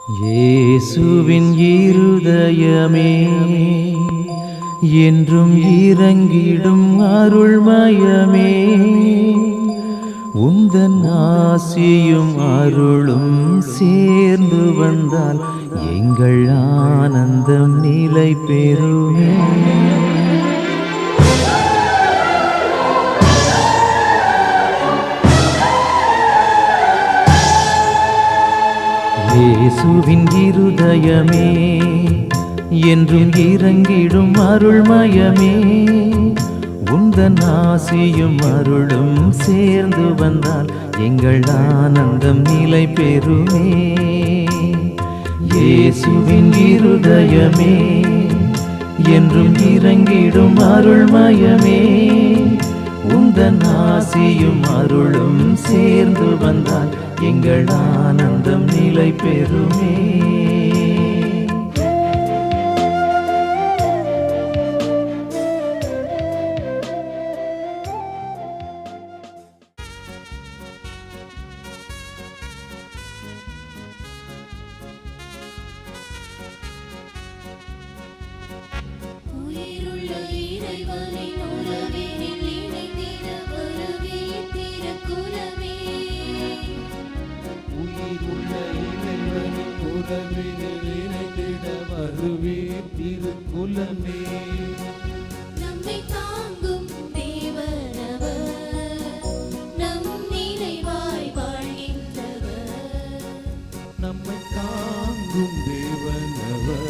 இயேசுவின் இருதயமே என்றும் இறங்கிடும் அருள்மயமே, உந்தன் ஆசியும் அருளும் சேர்ந்து வந்தால் எங்கள் ஆனந்தம் நிலை பெறுமே. இயேசுவின் இருதயமே என்றும் இறங்கிடும் அருள்மயமே, உந்தன் ஆசியும் அருளும் சேர்ந்து வந்தால் எங்கள் ஆனந்தம் நிலை பெறுமே. இயேசுவின் இருதயமே என்றும் இறங்கிடும் அருள்மயமே, உந்தன் ஆசியும் அருளும் சேர்ந்து வந்தால் எங்கள் ஆனந்தம் நிலை பெறுமே. நம்மை தாங்கும் தேவனவர், நம் நினைவாய் வாழ்கின்றவர். நம்மை தாங்கும் தேவனவர்,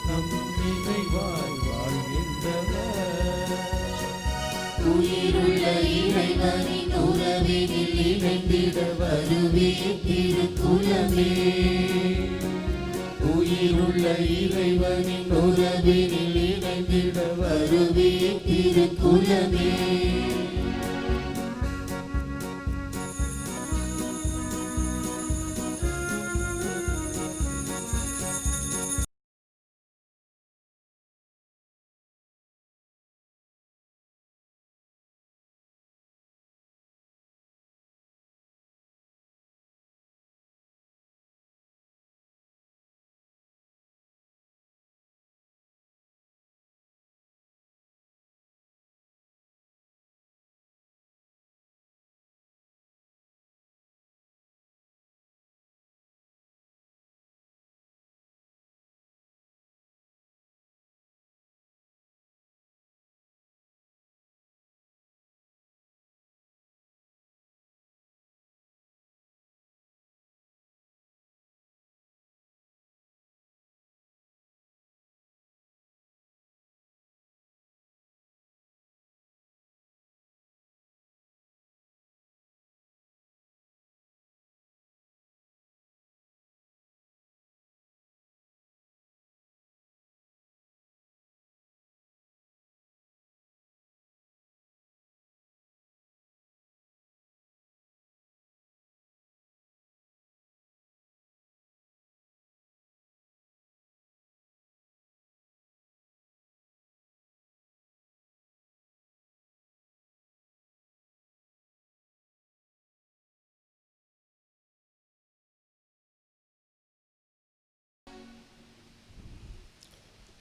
நம் நினைவாய் வாழ்கின்றவர். உயிருள்ள இறைவனின் உறவினில் இணைந்திட வருவே திருக்குலமே. உயிருள்ள இறைவனின் உறவினில் இணைந்திட வருவே திருக்குலமே.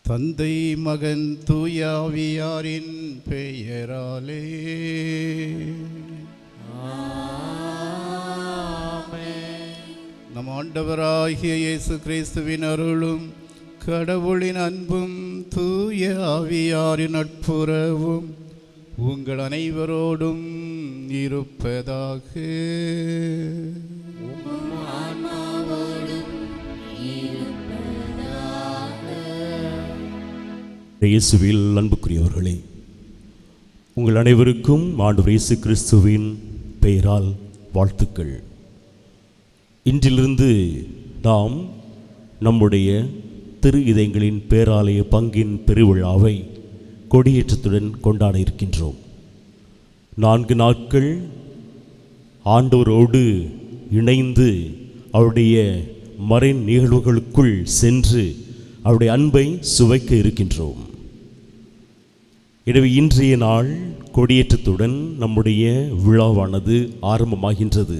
தந்தை மகன் தூயாவியாரின் பெயராலே நம் ஆண்டவராகிய இயேசு கிறிஸ்துவின் அருளும் கடவுளின் அன்பும் தூய ஆவியாரின் நட்புறவும் உங்கள் அனைவரோடும் இருப்பதாக. இயேசுவில் அன்புக்குரியவர்களே, உங்கள் அனைவருக்கும் ஆண்டவர் இயேசு கிறிஸ்துவின் பெயரால் வாழ்த்துக்கள். இன்றிலிருந்து நாம் நம்முடைய திரு இதயங்களின் பேராலய பங்கின் பெருவிழாவை கொடியேற்றத்துடன் கொண்டாட இருக்கின்றோம். 4 நாட்கள் ஆண்டவரோடு இணைந்து அவருடைய மறை நிகழ்வுகளுக்குள் சென்று அவருடைய அன்பை சுவைக்க இருக்கின்றோம். எனவே இன்றைய நாள் கொடியேற்றத்துடன் நம்முடைய விழாவானது ஆரம்பமாகின்றது.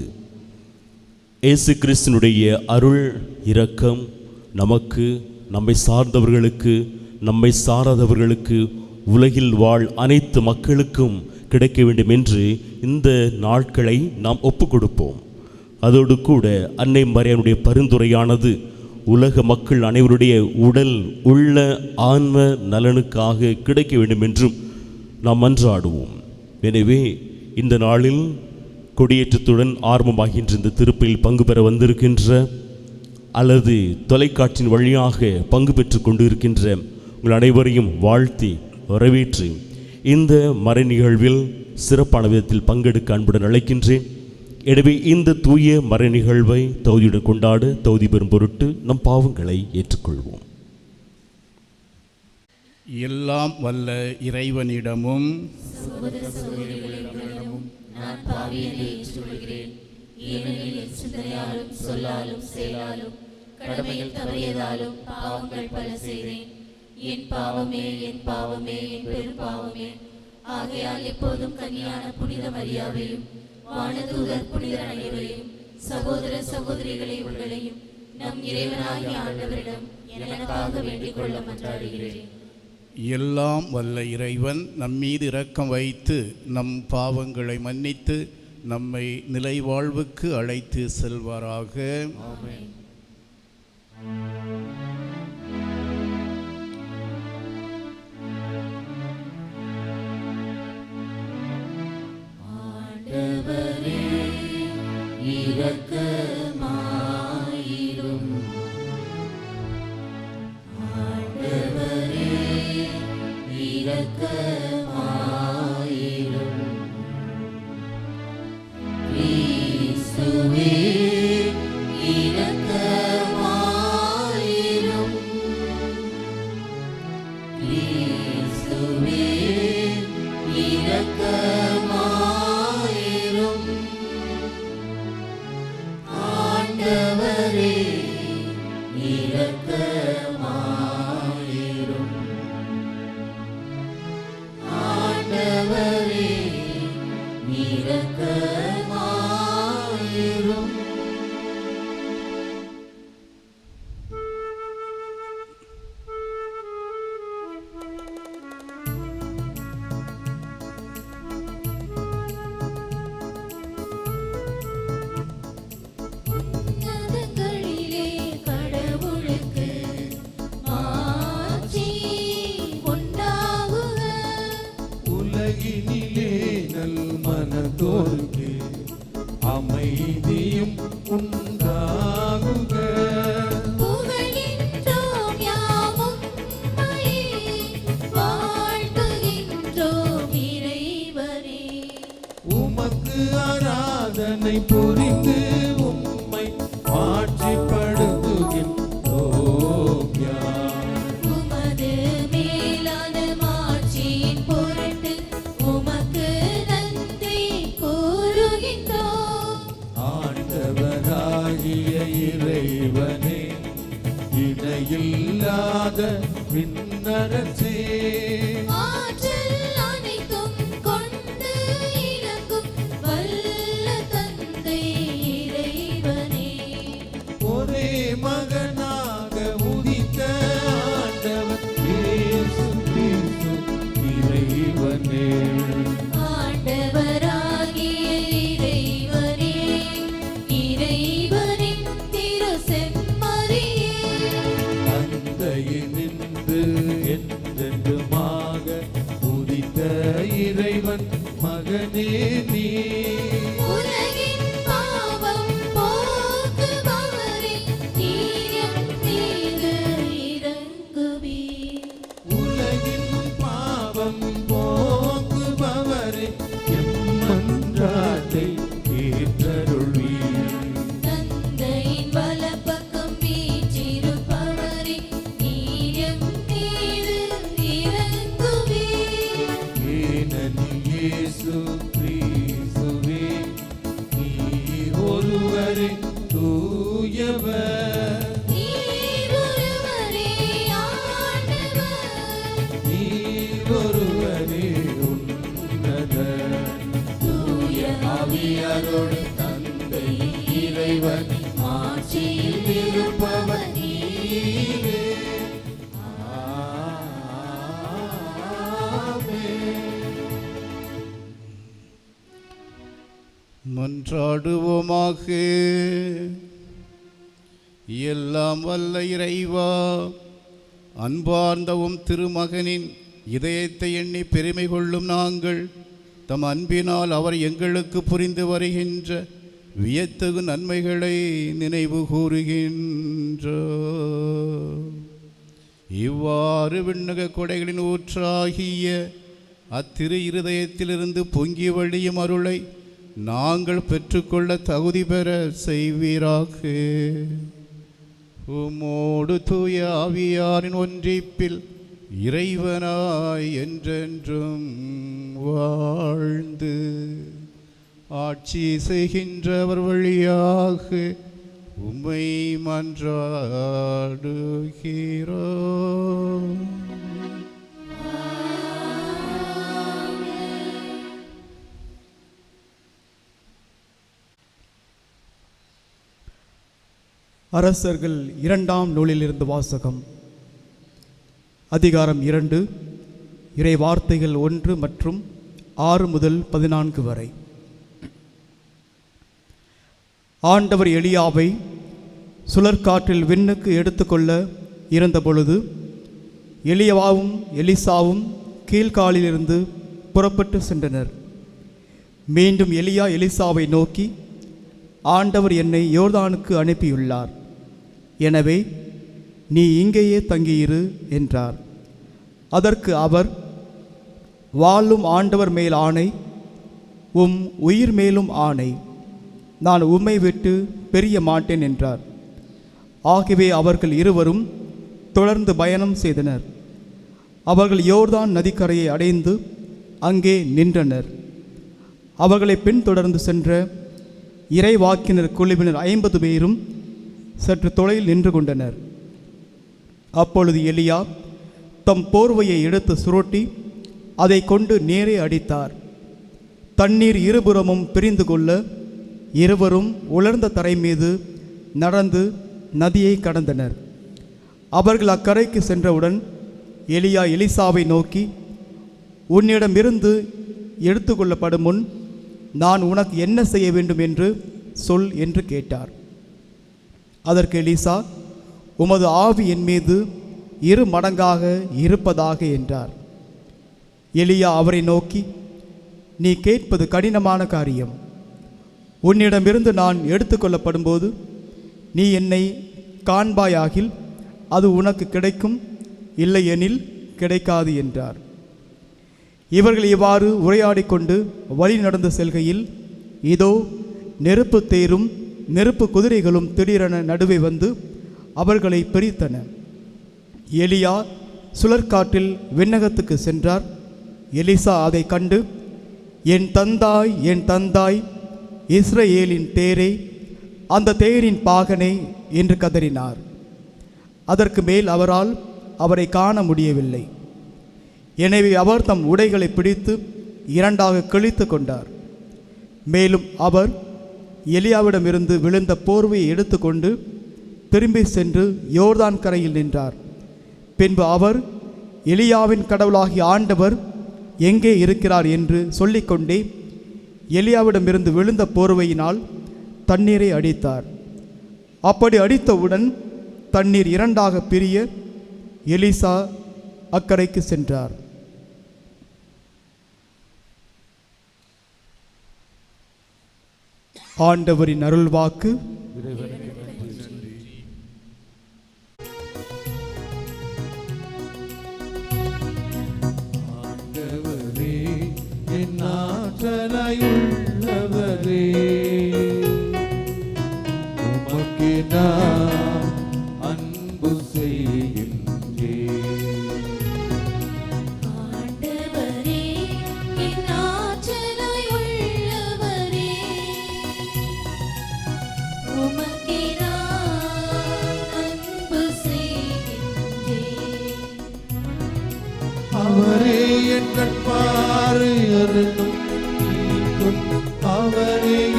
இயேசு கிறிஸ்தினுடைய அருள் இரக்கம் நமக்கு, நம்மை சார்ந்தவர்களுக்கு, நம்மை சாராதவர்களுக்கு, உலகில் வாழ் அனைத்து மக்களுக்கும் கிடைக்க வேண்டும் என்று இந்த நாட்களை நாம் ஒப்புக் கொடுப்போம். அதோடு கூட அன்னை மரியாளுடைய பரிந்துரையானது உலக மக்கள் அனைவருடைய உடல் உள்ள ஆன்ம நலனுக்காக கிடைக்க வேண்டும் என்றும் நாம் மன்றாடுவோம். எனவே இந்த நாளில் கொடியேற்றத்துடன் ஆரம்பமாகின்ற இந்த திருப்பலியில் பங்கு பெற வந்திருக்கின்ற அல்லது தொலைக்காட்சியின் வழியாக பங்கு பெற்று கொண்டு இருக்கின்ற உங்கள் அனைவரையும் வாழ்த்தி வரவேற்று இந்த மறை நிகழ்வில் சிறப்பான விதத்தில் பங்கெடுக்க அன்புடன் அழைக்கின்றேன். எனவே இந்த தூய மறை நிகழ்வை தகுதியுடன் கொண்டாட தகுதி பெறும் பொருட்டு நம் பாவங்களை ஏற்றுக்கொள்வோம். எல்லாம் வல்ல இறைவனிடமும் சகோதர சகோதரிகளிடமும் நான் பாவியனை ஏற்றுக்கொள்கிறேன். ஏனெனில் என் சிந்தனையாலும் சொல்லாலும் செயலாலும் கடமைகள் தவறியதாலும் பாவங்கள் பல செய்தேன். என் பாவமே, என் பாவமே, என் பெரும் பாவமே. ஆகையால் எப்போதும் கன்னியான புனித மரியாவையும் வானதூதர் புனிதர் அனைவரையும் சகோதர சகோதரிகளை உங்களையும் நம் இறைவனாகிய ஆண்டவரிடம் எனக்காக வேண்டிக் கொள்ள மன்றாடுகிறேன். எல்லாம் வல்ல இறைவன் நம்மீது இரக்கம் வைத்து நம் பாவங்களை மன்னித்து நம்மை நிலை வாழ்வுக்கு அழைத்து செல்வாராக. ஆமென். ஆண்டவரே இரக்கமாயிரும். ஆண்டவரே இரக்கமாயிரும். கிறிஸ்துவே இரக்கமாயிரும். கிறிஸ்துவே இரக்கமாயிரும். ஆண்டவரே இரக்கமாயிரும். ஆண்டவரே இரக்கமாயிரும். உன்னதங்களிலே கடவுளுக்கு மாட்சி உண்டாகுக. உலகினிலே நல் மனதோர்க்கு அமைதியும் உண்டாகுக. புகழ்கின்றோம் யாம் உம்மையே, வாழ்த்துகின்றோம் இறைவனே. உமக்கு ஆராதனை புரிந்து உம்மை மாட்சிப்படுத்துகின்றோம் யாம். உமது மேலான மாட்சியின் பொருட்டு உமக்கு நன்றி கூறுகின்றோம். ஆண்டவராகிய இறைவனே, இணையில்லாத விண்ணரசே, ஆற்றல் அனைத்தும் கொண்டு இறங்கும் வல்ல தந்தை இறைவனே. ஒரே மகனாக உதித்த ஆண்டவர் இயேசு கிறிஸ்து இறைவனே. ஆண்டவராகிய இறைவனே, இறைவனின் திரு செம்மறியே. தந்தையினின்று என்றென்றுமாக உதித்த இறைவன் மகனே நீ. உலகின் பாவம் போக்குபவரே, நீர் எம் மீது இரங்குவீர். உலகின் பாவம் போக்குபவரே, எம் மன்றாட்டை ஏற்றருள்வீர். தந்தையின் வலப்பக்கம் வீற்றிருப்பவரே, நீர் எம் மீது இரங்குவீர். ஏனெனில் இயேசு கிறிஸ்துவே, நீர் ஒருவரே தூயவர். நீர் ஒருவரே ஆண்டவர். நீர் ஒருவரே உன்னதர். தூய ஆவியாரோடு தந்தை இறைவன் தேவனின் ஆட்சியில் இருப்பவர் நீரே. மன்றாடுவோமாக. எல்லாம் வல்ல இறைவா, அன்பார்ந்தவும் திருமகனின் இதயத்தை எண்ணி பெருமை கொள்ளும் நாங்கள் தம் அன்பினால் அவர் எங்களுக்கு புரிந்து வருகின்ற வியத்தகு நன்மைகளை நினைவு கூறுகின்றோம். இவ்வாறு விண்ணக கொடைகளின் ஊற்றாகிய அத்திரு இருதயத்திலிருந்து பொங்கி வழியும் அருளை நாங்கள் பெற்றுக்கொள்ள தகுதி பெற செய்வீராக. உம்மோடு தூய ஆவியாரின் ஒன்றிப்பில் இறைவனாய் என்றென்றும் வாழ்ந்து ஆட்சி செய்கின்றவர் வழியாக உம்மை மன்றாடுகிறோம். அரசர்கள் 2ஆம் நூலிலிருந்து வாசகம். அதிகாரம் 2, இறை வார்த்தைகள் 1 மற்றும் 6 முதல் 14 வரை. ஆண்டவர் எலியாவை சுழற்காற்றில் விண்ணுக்கு எடுத்துக்கொள்ள இருந்தபொழுது எலியாவும் எலிசாவும் கீழ்காலிலிருந்து புறப்பட்டு சென்றனர். மீண்டும் எலியா எலிசாவை நோக்கி, ஆண்டவர் என்னை யோர்தானுக்கு அனுப்பியுள்ளார், எனவே நீ இங்கேயே தங்கியிரு என்றார். அதற்கு அவர், வாழும் ஆண்டவர் மேல் ஆணை, உம் உயிர் மேலும் ஆணை, நான் உம்மை விட்டு பிரிய மாட்டேன் என்றார். ஆகவே அவர்கள் இருவரும் தொடர்ந்து பயணம் செய்தனர். அவர்கள் யோர்தான் நதிக்கரையை அடைந்து அங்கே நின்றனர். அவர்களை பின்தொடர்ந்து சென்ற இறைவாக்கினர் குழுவினர் 50 பேரும் சற்று தொலைவில் நின்று கொண்டனர். அப்பொழுது எலியா தம் போர்வையை எடுத்து சுருட்டி அதை கொண்டு நேரே அடித்தார். தண்ணீர் இருபுறமும் பிரிந்து கொள்ள இருவரும் உலர்ந்த தரை மீது நடந்து நதியை கடந்தனர். அவர்கள் அக்கரைக்கு சென்றவுடன் எலியா எலிசாவை நோக்கி, உன்னிடமிருந்து எடுத்துக்கொள்ளப்படும் முன் நான் உனக்கு என்ன செய்ய வேண்டும் என்று சொல் என்று கேட்டார். அதற்கு எலிசா, உமது ஆவி என் மீது 2 மடங்காக இருப்பதாக என்றார். எலியா அவரை நோக்கி, நீ கேட்பது கடினமான காரியம். உன்னிடமிருந்து நான் எடுத்துக்கொள்ளப்படும்போது நீ என்னை காண்பாயாகில் அது உனக்கு கிடைக்கும், இல்லையெனில் கிடைக்காது என்றார். இவர்கள் இவ்வாறு உரையாடிக்கொண்டு வழி நடந்து செல்கையில் இதோ நெருப்பு தேரும் நெருப்பு குதிரைகளும் திடீரென நடுவே வந்து அவர்களை பிரித்தன. எலியா சுழற்காற்றில் விண்ணகத்துக்கு சென்றார். எலிசா அதை கண்டு, என் தந்தாய், என் தந்தாய், இஸ்ரவேலின் தேரே, அந்த தேரின் பாகனே என்று கதறினார். அதற்கு மேல் அவரால் அவரை காண முடியவில்லை. எனவே அவர் தம் உடைகளை பிடித்து 2ஆக கிழித்து கொண்டார். மேலும் அவர் எலியாவிடமிருந்து விழுந்த போர்வையை எடுத்துக்கொண்டு திரும்பி சென்று யோர்தான் கரையில் நின்றார். பின்பு அவர், எலியாவின் கடவுளாகிய ஆண்டவர் எங்கே இருக்கிறார் என்று சொல்லிக்கொண்டே எலியாவிடமிருந்து விழுந்த போர்வையினால் தண்ணீரை அடித்தார். அப்படி அடித்தவுடன் தண்ணீர் 2ஆக பிரிய எலிசா அக்கரைக்கு சென்றார். ஆண்டவரின் அருள்வாக்கு. ஆண்டவரே, என் ஆற்றலாயுள்ளவரே, உமக்கு நான் அன்பு செய்கின்றேன். ஆண்டவரே, என் ஆற்றலாய் உள்ளவரே,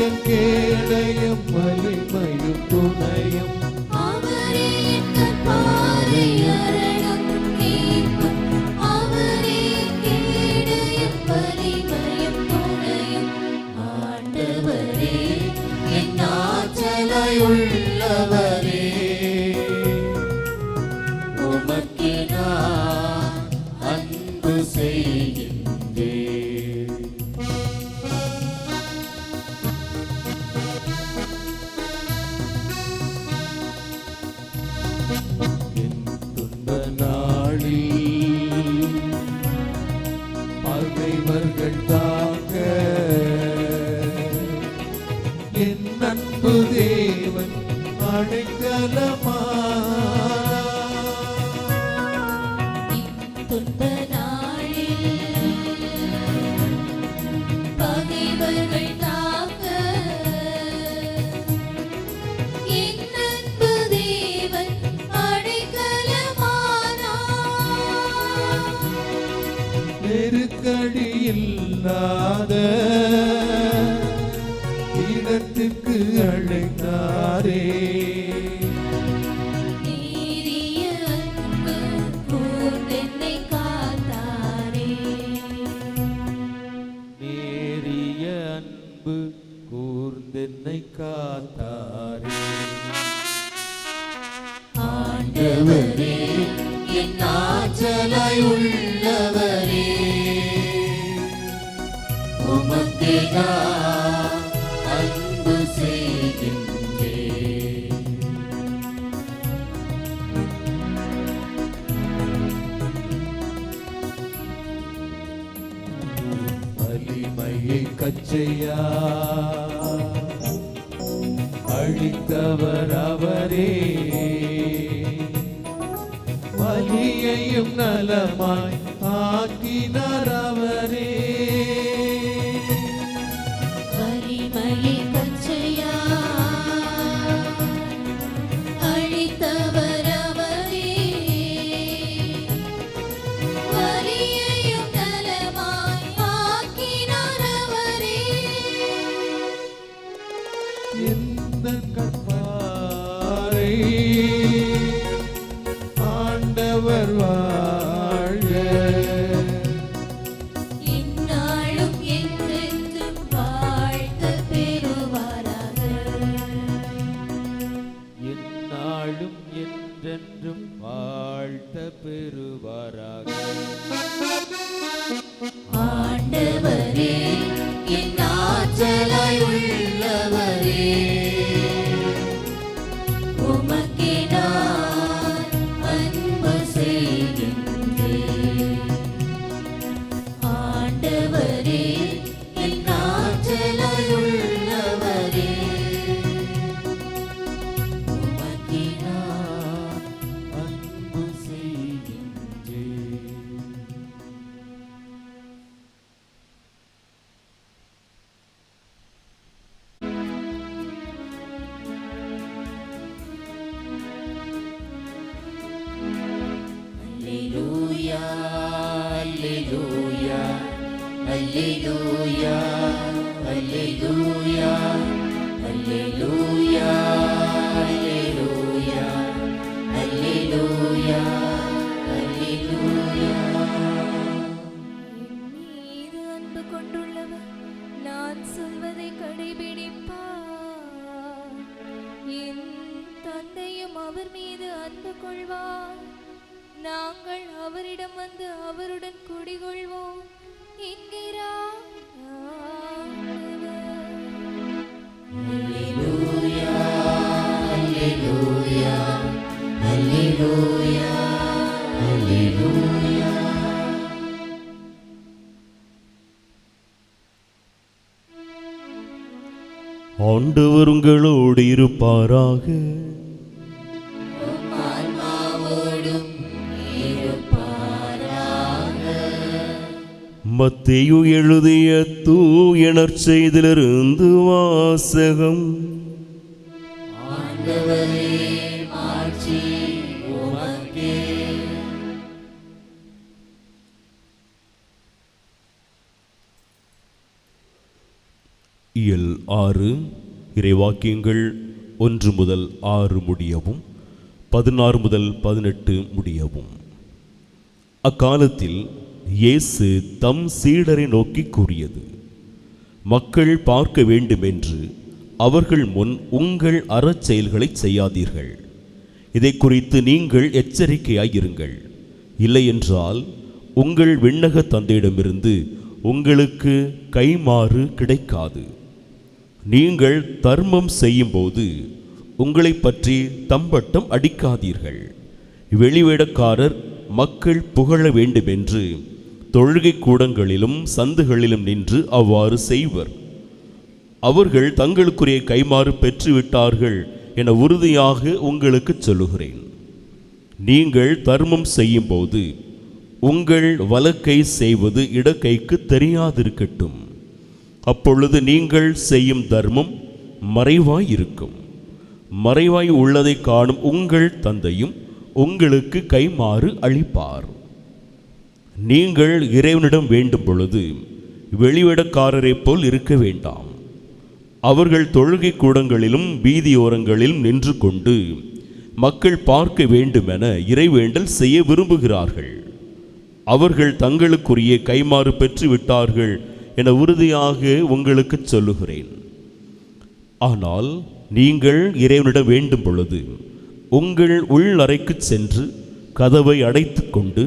எந்தன் கேடயம் வலிமையும் துணையும் அவரே எங்கள் பாறை அரணம் மீட்பும் அவரே கேடயம் வலிமையும் துணையும் ஆண்டவரே என் ஆற்றலாய் உள்ளவரே உமக்கே நான் அன்பு செய்கின்றேன். என் துன்ப நாளில் பகைவர்கள் தாங்க என் அன்பு தேவன் துன்ப நாளில் பகைவர்கள் தாக்க என் அன்பு தேவன் அடைக்கலமானார். நெருக்கடி இல்லாத இடத்துக்கு அழைத்தாரே நீரிய அன்பு கூர்ந்தென்னை காத்தாரே. நேரிய அன்பு கூர்ந்தென்னை காத்தாரே ஆண்டவரே என் ஆற்றலாய் உள்ளவரே உமக்கே நான் அன்பு செய்கின்றேன். வலிமையை கச்சையா அழித்தவர் அவரே வலியையும் நலமாய் ஆக்கினார் அவரே வலிமையை கச்சையா அழித்தவர் அவரே வலியையும் நலமாய் ஆக்கினார் அவரே. எந்த கற்பாரை ஆண்டவர் வாழ்க இந்நாளும் என்றென்றும் வாழ்த்த பெறுவாராக. எந்நாளும் என்றென்றும் வாழ்த்த பெறுவாராக ஆண்டவரே என் ஆற்றலாய் உள்ளவரே உமக்கே நான் அன்பு செய்கின்றேன். ஆண்டவரே என் ஆற்றலாய் உள்ளவரே உமக்கே நான் அன்பு செய்கின்றேன். அல்லேலூயா அல்லேலூயா அல்லேலூயா அல்லேலூயா அல்லேலூயா அல்லேலூயா அல்லேலூயா அல்லேலூயா. என் மீது அன்பு கொண்டுள்ளவர் நான் சொல்வதை கடைபிடிப்பார். என் தந்தையும் அவர் மீது அன்பு கொள்வார். நாங்கள் அவரிடம் வந்து அவருடன் குடிகொள்வோம் என்கிறார் ஆண்டவர். அல்லேலூயா அல்லேலூயா அல்லேலூயா அல்லேலூயா. ஆண்டவர் உங்களோடு இருப்பாராக. உம் ஆன்மாவோடும் இருப்பாராக. மத்தேயு எழுதிய தூய நற்செய்தியிலிருந்து வாசகம். ஆண்டவரே மாட்சி உமக்கே. இயல் 6 இறைவாக்கியங்கள் 1 முதல் 6 முடியவும் 16 முதல் 18 முடியவும். அக்காலத்தில் இயேசு தம் சீடரை நோக்கி கூறியது: மக்கள் பார்க்க வேண்டுமென்று அவர்கள் முன் உங்கள் அறச்செயல்களை செய்யாதீர்கள். இதை குறித்து நீங்கள் எச்சரிக்கையாயிருங்கள். இல்லையென்றால் உங்கள் விண்ணக தந்தையிடமிருந்து உங்களுக்கு கைமாறு கிடைக்காது. நீங்கள் தர்மம் செய்யும்போது உங்களை பற்றி தம்பட்டம் அடிக்காதீர்கள். வெளிவேடக்காரர் மக்கள் புகழ வேண்டுமென்று தொழுகை கூடங்களிலும் சந்துகளிலும் நின்று அவ்வாறு செய்வர். அவர்கள் தங்களுக்குரிய கைமாறு பெற்றுவிட்டார்கள் என உறுதியாக உங்களுக்கு சொல்லுகிறேன். நீங்கள் தர்மம் செய்யும்போது உங்கள் வலக்கை செய்வது இடக்கைக்கு தெரியாதிருக்கட்டும். அப்பொழுது நீங்கள் செய்யும் தர்மம் மறைவாய் இருக்கும். மறைவாய் உள்ளதை காணும் உங்கள் தந்தையும் உங்களுக்கு கைமாறு அளிப்பார். நீங்கள் இறைவனிடம் வேண்டும் பொழுது வெளிவிடக்காரரைப் போல் இருக்க வேண்டாம். அவர்கள் தொழுகை கூடங்களிலும் வீதியோரங்களிலும் நின்று கொண்டு மக்கள் பார்க்க வேண்டுமென இறைவேண்டல் செய்ய விரும்புகிறார்கள். அவர்கள் தங்களுக்குரிய கைமாறு பெற்றுவிட்டார்கள் என உறுதியாக உங்களுக்கு சொல்லுகிறேன். ஆனால் நீங்கள் இறைவனிடம் வேண்டும் பொழுது உங்கள் உள்ளறைக்கு சென்று கதவை அடைத்து கொண்டு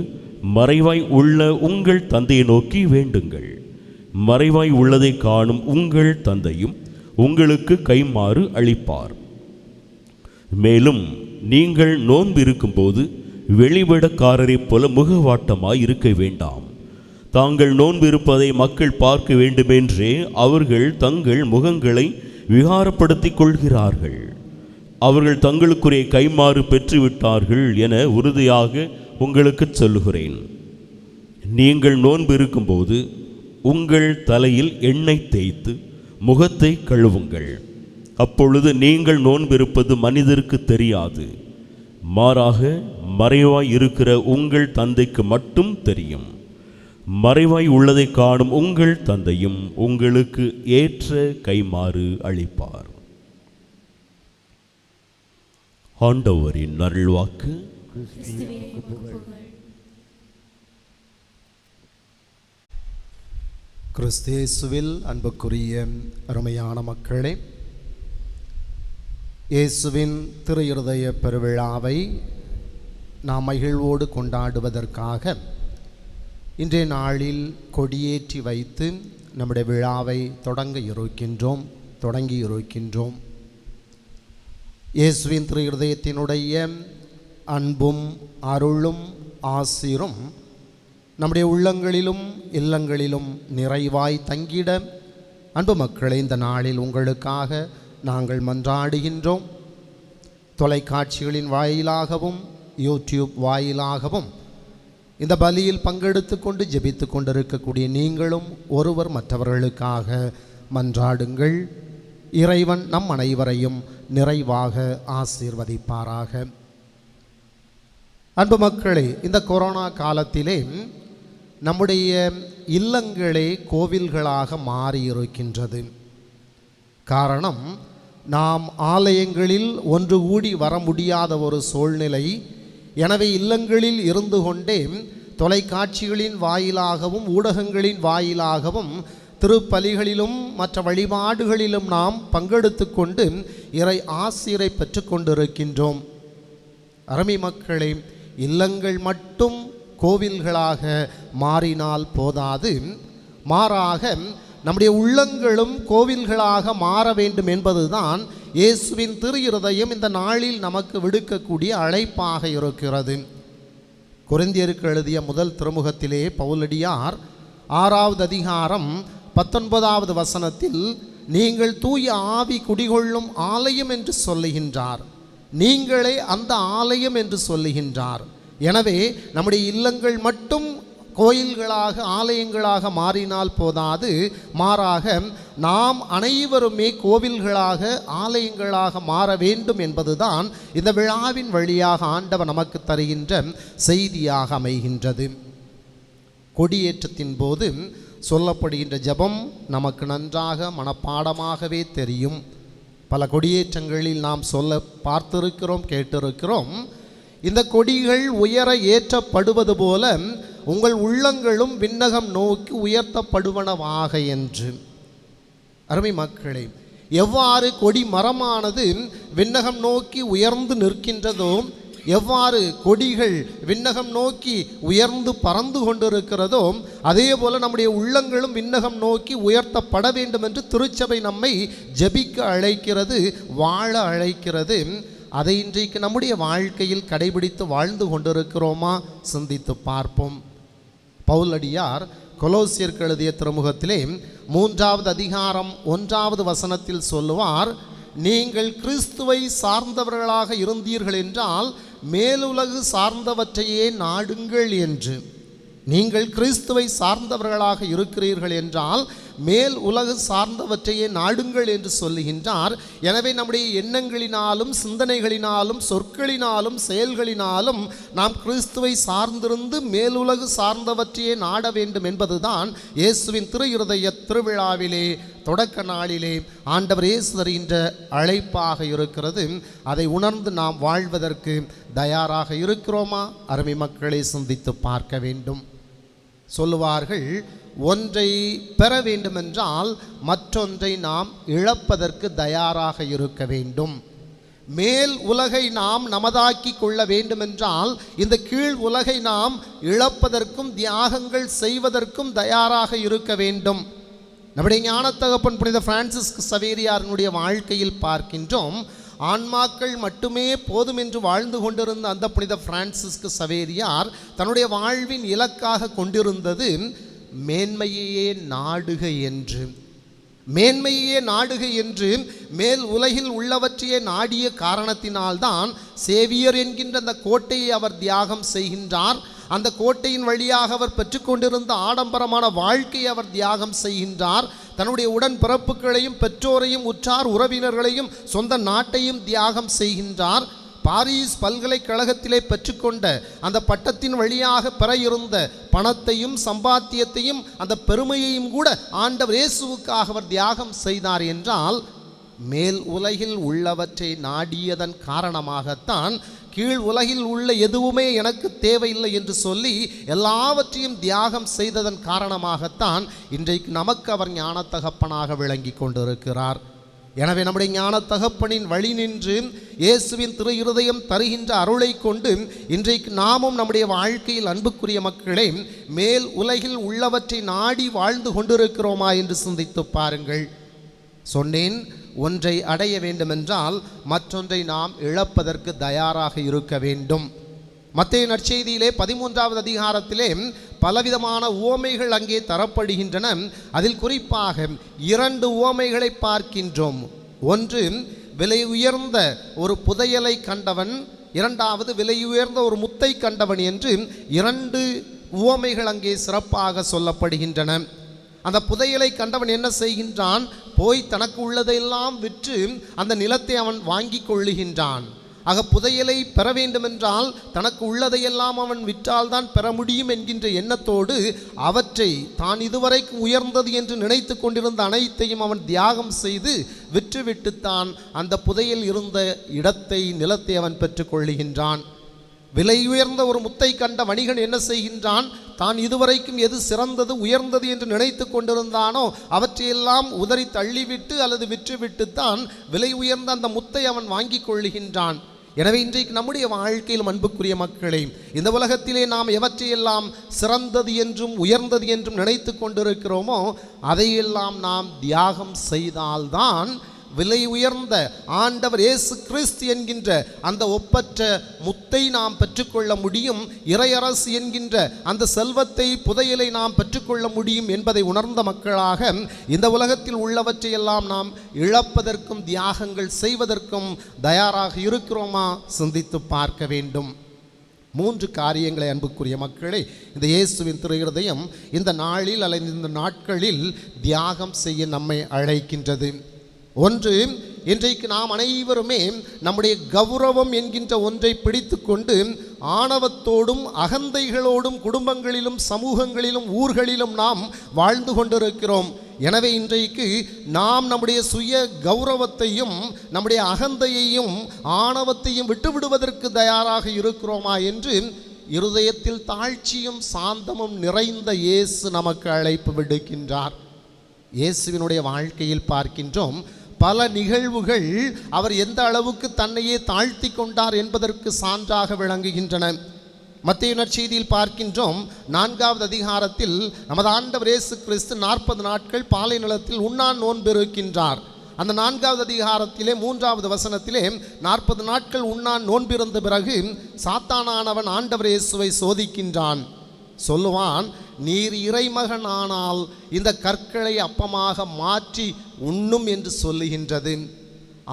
மறைவாய் உள்ள உங்கள் தந்தையை நோக்கி வேண்டுங்கள். மறைவாய் உள்ளதை காணும் உங்கள் தந்தையும் உங்களுக்கு கைமாறு அளிப்பார். மேலும் நீங்கள் நோன்பு இருக்கும்போது வெளிவிடக்காரரைப் போல முகவாட்டமாய் இருக்க வேண்டாம். தாங்கள் நோன்பு இருப்பதை மக்கள் பார்க்க வேண்டுமென்றே அவர்கள் தங்கள் முகங்களை விகாரப்படுத்திக் கொள்கிறார்கள். அவர்கள் தங்களுக்குரிய கைமாறு பெற்றுவிட்டார்கள் என உறுதியாக உங்களுக்கு சொல்லுகிறேன். நீங்கள் நோன்பு இருக்கும்போது உங்கள் தலையில் எண்ணெய் தேய்த்து முகத்தை கழுவுங்கள். அப்பொழுது நீங்கள் நோன்பிருப்பது மனிதருக்கு தெரியாது. மாறாக மறைவாய் இருக்கிற உங்கள் தந்தைக்கு மட்டும் தெரியும். மறைவாய் உள்ளதை காணும் உங்கள் தந்தையும் உங்களுக்கு ஏற்ற கைமாறு அளிப்பார். ஆண்டவரின் அருள்வாக்கு. கிறிஸ்தேசுவில் அன்புக்குரிய அருமையான மக்களே, இயேசுவின் திரு இருதய பெருவிழாவை நாம் மகிழ்வோடு கொண்டாடுவதற்காக இன்றைய நாளில் கொடியேற்றி வைத்து நம்முடைய விழாவை தொடங்கி இருக்கின்றோம். இயேசுவின் திரு இருதயத்தினுடைய அன்பும் அருளும் ஆசீரும் நம்முடைய உள்ளங்களிலும் இல்லங்களிலும் நிறைவாய் தங்கிட அன்பு மக்களை இந்த நாளில் உங்களுக்காக நாங்கள் மன்றாடுகின்றோம். தொலைக்காட்சிகளின் வாயிலாகவும் யூடியூப் வாயிலாகவும் இந்த பலியில் பங்கெடுத்து கொண்டு ஜெபித்து கொண்டிருக்கக்கூடிய நீங்களும் ஒருவர் மற்றவர்களுக்காக மன்றாடுங்கள். இறைவன் நம் அனைவரையும் நிறைவாக ஆசீர்வதிப்பாராக. அன்பு மக்களே, இந்த கொரோனா காலத்திலே நம்முடைய இல்லங்களே கோவில்களாக மாறியிருக்கின்றது. காரணம், நாம் ஆலயங்களில் ஒன்று கூடி வர முடியாத ஒரு சூழ்நிலை. எனவே இல்லங்களில் இருந்து கொண்டே தொலைக்காட்சிகளின் வாயிலாகவும் ஊடகங்களின் வாயிலாகவும் திருப்பலிகளிலும் மற்ற வழிபாடுகளிலும் நாம் பங்கெடுத்து கொண்டு இறை ஆசீரை பெற்று கொண்டிருக்கின்றோம். அருமை மக்களே, இல்லங்கள் மட்டும் கோவில்களாக மாறினால் போதாது, மாறாக நம்முடைய உள்ளங்களும் கோவில்களாக மாற வேண்டும் என்பதுதான் இயேசுவின் திரு இருதயம் இந்த நாளில் நமக்கு விடுக்கக்கூடிய அழைப்பாக இருக்கிறது. கொரிந்தியருக்கு எழுதிய முதல் திருமுகத்திலே பவுலடியார் 6வது அதிகாரம் 19வது வசனத்தில் நீங்கள் தூய ஆவி குடிகொள்ளும் ஆலயம் என்று சொல்லுகின்றார். நீங்களே அந்த ஆலயம் என்று சொல்லுகின்றார். எனவே நம்முடைய இல்லங்கள் மட்டும் கோயில்களாக ஆலயங்களாக மாறினால் போதாது, மாறாக நாம் அனைவருமே கோவில்களாக ஆலயங்களாக மாற வேண்டும் என்பதுதான் இந்த விழாவின் வழியாக ஆண்டவர் நமக்கு தருகின்ற செய்தியாக அமைகின்றது. கொடியேற்றத்தின் போது சொல்லப்படுகின்ற ஜெபம் நமக்கு நன்றாக மனப்பாடமாகவே தெரியும். பல கொடியேற்றங்களில் நாம் சொல்ல பார்த்திருக்கிறோம், கேட்டிருக்கிறோம். இந்த கொடிகள் உயர ஏற்றப்படுவது போல உங்கள் உள்ளங்களும் விண்ணகம் நோக்கி உயர்த்தப்படுவனவாக என்று. அருமை மக்களே, எவ்வாறு கொடி மரமானது விண்ணகம் நோக்கி உயர்ந்து நிற்கின்றதோ, எவ்வாறு கொடிகள் விண்ணகம் நோக்கி உயர்ந்து பறந்து கொண்டிருக்கிறதோ, அதே போல நம்முடைய உள்ளங்களும் விண்ணகம் நோக்கி உயர்த்தப்பட வேண்டும் என்று திருச்சபை நம்மை ஜெபிக்க அழைக்கிறது, வாழ அழைக்கிறது. அதை இன்றைக்கு நம்முடைய வாழ்க்கையில் கடைபிடித்து வாழ்ந்து கொண்டிருக்கிறோமா? சிந்தித்து பார்ப்போம். பவுலடியார் கொலோசியருக்கு எழுதிய திருமுகத்திலே 3வது அதிகாரம் 1வது வசனத்தில் சொல்லுவார், நீங்கள் கிறிஸ்துவை சார்ந்தவர்களாக இருந்தீர்கள் என்றால் மேலுலகு சார்ந்தவற்றையே நாடுங்கள் என்று. நீங்கள் கிறிஸ்துவை சார்ந்தவர்களாக இருக்கிறீர்கள் என்றால் மேல் உலகு சார்ந்தவற்றையே நாடுங்கள் என்று சொல்லுகின்றார். எனவே நம்முடைய எண்ணங்களினாலும் சிந்தனைகளினாலும் சொற்களினாலும் செயல்களினாலும் நாம் கிறிஸ்துவை சார்ந்திருந்து மேலுலகு சார்ந்தவற்றையே நாட வேண்டும் என்பதுதான் இயேசுவின் திரு இருதய திருவிழாவிலே தொடக்க நாளிலே ஆண்டவர் இயேசு தருகின்ற அழைப்பாக இருக்கிறது. அதை உணர்ந்து நாம் வாழ்வதற்கு தயாராக இருக்கிறோமா? அருமை மக்களை சிந்தித்து பார்க்க வேண்டும். சொல்லுவார்கள், ஒன்றை பெற வேண்டுமென்றால் மற்றொன்றை நாம் இழப்பதற்கு தயாராக இருக்க வேண்டும். மேல் உலகை நாம் நமதாக்கி கொள்ள வேண்டுமென்றால் இந்த கீழ் உலகை நாம் இழப்பதற்கும் தியாகங்கள் செய்வதற்கும் தயாராக இருக்க வேண்டும். நம்முடைய ஞானத்தகப்பன் புனித பிரான்சிஸ் சவேரியாரினுடைய வாழ்க்கையில் பார்க்கின்றோம். ஆன்மாக்கள் மட்டுமே போதும் என்று வாழ்ந்து கொண்டிருந்த அந்த புனித பிரான்சிஸ் சவேரியார் தன்னுடைய வாழ்வின் இலக்காக கொண்டிருந்தது மேன்மையே நாடுக என்று. மேன்மையே நாடுக என்று மேல் உலகில் உள்ளவற்றையே நாடிய காரணத்தினால்தான் சேவியர் என்கின்ற அந்த கோட்டையை அவர் தியாகம் செய்கின்றார். அந்த கோட்டையின் வழியாக அவர் பெற்றுக்கொண்டிருந்த ஆடம்பரமான வாழ்க்கையை அவர் தியாகம் செய்கின்றார். தன்னுடைய உடன் பிறப்புகளையும் பெற்றோரையும் உற்றார் உறவினர்களையும் சொந்த நாட்டையும் தியாகம் செய்கின்றார். பாரிஸ் பல்கலைக்கழகத்திலே பெற்றுக்கொண்ட அந்த பட்டத்தின் வழியாக பெற இருந்த பணத்தையும் சம்பாத்தியத்தையும் அந்த பெருமையையும் கூட ஆண்டவர் இயேசுவுக்காக அவர் தியாகம் செய்தார் என்றால் மேல் உலகில் உள்ளவற்றை நாடியதன் காரணமாகத்தான் கீழ் உலகில் உள்ள எதுவுமே எனக்கு தேவையில்லை என்று சொல்லி எல்லாவற்றையும் தியாகம் செய்ததன் காரணமாகத்தான் இன்றைக்கு நமக்கு அவர் ஞானத்தகப்பனாக விளங்கி கொண்டிருக்கிறார். எனவே நம்முடைய ஞான தகப்பனின் வழி நின்று இயேசுவின் திரு இருதயம் தருகின்ற அருளை கொண்டு இன்றைக்கு நாமும் நம்முடைய வாழ்க்கையில் அன்புக்குரிய மக்களே மேல் உலகில் உள்ளவற்றை நாடி வாழ்ந்து கொண்டிருக்கிறோமா என்று சிந்தித்து பாருங்கள். சொன்னேன், ஒன்றை அடைய வேண்டுமென்றால் மற்றொன்றை நாம் இழப்பதற்கு தயாராக இருக்க வேண்டும். மத்தேயு நற்செய்தியிலே 13வது அதிகாரத்திலே பலவிதமான உவமைகள் அங்கே தரப்படுகின்றன. அதில் குறிப்பாக 2 உவமைகளை பார்க்கின்றோம். ஒன்று, விலை உயர்ந்த ஒரு புதையலை கண்டவன், இரண்டாவது விலை உயர்ந்த ஒரு முத்தை கண்டவன் என்று 2 உவமைகள் அங்கே சிறப்பாக சொல்லப்படுகின்றன. அந்த புதையலை கண்டவன் என்ன செய்கின்றான்? போய் தனக்கு உள்ளதையெல்லாம் விற்று அந்த நிலத்தை அவன் வாங்கி கொள்ளுகின்றான். ஆக புதையலை பெற வேண்டுமென்றால் தனக்கு உள்ளதையெல்லாம் அவன் விற்றால்தான் பெற முடியும் என்கின்ற எண்ணத்தோடு அவற்றை தான் இதுவரைக்கும் உயர்ந்தது என்று நினைத்து கொண்டிருந்த அனைத்தையும் அவன் தியாகம் செய்து விற்றுவிட்டுத்தான் அந்த புதையல் இருந்த இடத்தை நிலத்தை அவன் பெற்றுக்கொள்ளுகின்றான். விலை உயர்ந்த ஒரு முத்தை கண்ட வணிகன் என்ன செய்கின்றான்? தான் இதுவரைக்கும் எது சிறந்தது உயர்ந்தது என்று நினைத்து கொண்டிருந்தானோ அவற்றையெல்லாம் உதறி தள்ளிவிட்டு அல்லது விற்றுவிட்டுத்தான் விலை உயர்ந்த அந்த முத்தை அவன் வாங்கி கொள்ளுகின்றான். எனவே இன்றைக்கு நம்முடைய வாழ்க்கையில் அன்புக்குரிய மக்களே, இந்த உலகத்திலே நாம் எவற்றையெல்லாம் சிறந்தது என்றும் உயர்ந்தது என்றும் நினைத்து கொண்டிருக்கிறோமோ அதையெல்லாம் நாம் தியாகம் செய்தால்தான் விலை உயர்ந்த ஆண்டவர் இயேசு கிறிஸ்து என்கின்ற அந்த ஒப்பற்ற முத்தை நாம் பெற்றுக்கொள்ள முடியும். இறையரசு என்கின்ற அந்த செல்வத்தை புதையலை நாம் பெற்றுக்கொள்ள முடியும் என்பதை உணர்ந்த மக்களாக இந்த உலகத்தில் உள்ளவற்றையெல்லாம் நாம் இழப்பதற்கும் தியாகங்கள் செய்வதற்கும் தயாராக இருக்கிறோமா? சிந்தித்து பார்க்க வேண்டும். 3 காரியங்களை அன்புக்குரிய மக்களே இந்த இயேசுவின் திரு இருதயம் இந்த நாளில் அல்லது இந்த நாட்களில் தியாகம் செய்ய நம்மை அழைக்கின்றது. ஒன்று, இன்றைக்கு நாம் அனைவருமே நம்முடைய கௌரவம் என்கின்ற ஒன்றை பிடித்து கொண்டு ஆணவத்தோடும் அகந்தைகளோடும் குடும்பங்களிலும் சமூகங்களிலும் ஊர்களிலும் நாம் வாழ்ந்து கொண்டிருக்கிறோம். எனவே இன்றைக்கு நாம் நம்முடைய சுய கௌரவத்தையும் நம்முடைய அகந்தையையும் ஆணவத்தையும் விட்டுவிடுவதற்கு தயாராக இருக்கிறோமா என்று இருதயத்தில் தாழ்ச்சியும் சாந்தமும் நிறைந்த இயேசு நமக்கு அழைப்பு விடுக்கின்றார். இயேசுவினுடைய வாழ்க்கையில் பார்க்கின்றோம் பல நிகழ்வுகள் அவர் எந்த அளவுக்கு தன்னையே தாழ்த்தி கொண்டார் என்பதற்கு சான்றாக விளங்குகின்றன. மத்தேயு நற்செய்தியில் பார்க்கின்றோம் 4வது அதிகாரத்தில் நமது ஆண்டவர் இயேசு கிறிஸ்து 40 நாட்கள் பாலை நிலத்தில் உண்ணான் நோன்பிருக்கின்றார். அந்த 4வது அதிகாரத்திலே 3வது வசனத்திலே 40 நாட்கள் உண்ணான் நோன்பிருந்த பிறகு சாத்தானானவன் ஆண்டவர் இயேசுவை சோதிக்கின்றான். சொல்லுவான், நீர் இறைமகன் ஆனால் இந்த கற்களை அப்பமாக மாற்றி உண்ணும் என்று சொல்லுகின்றது.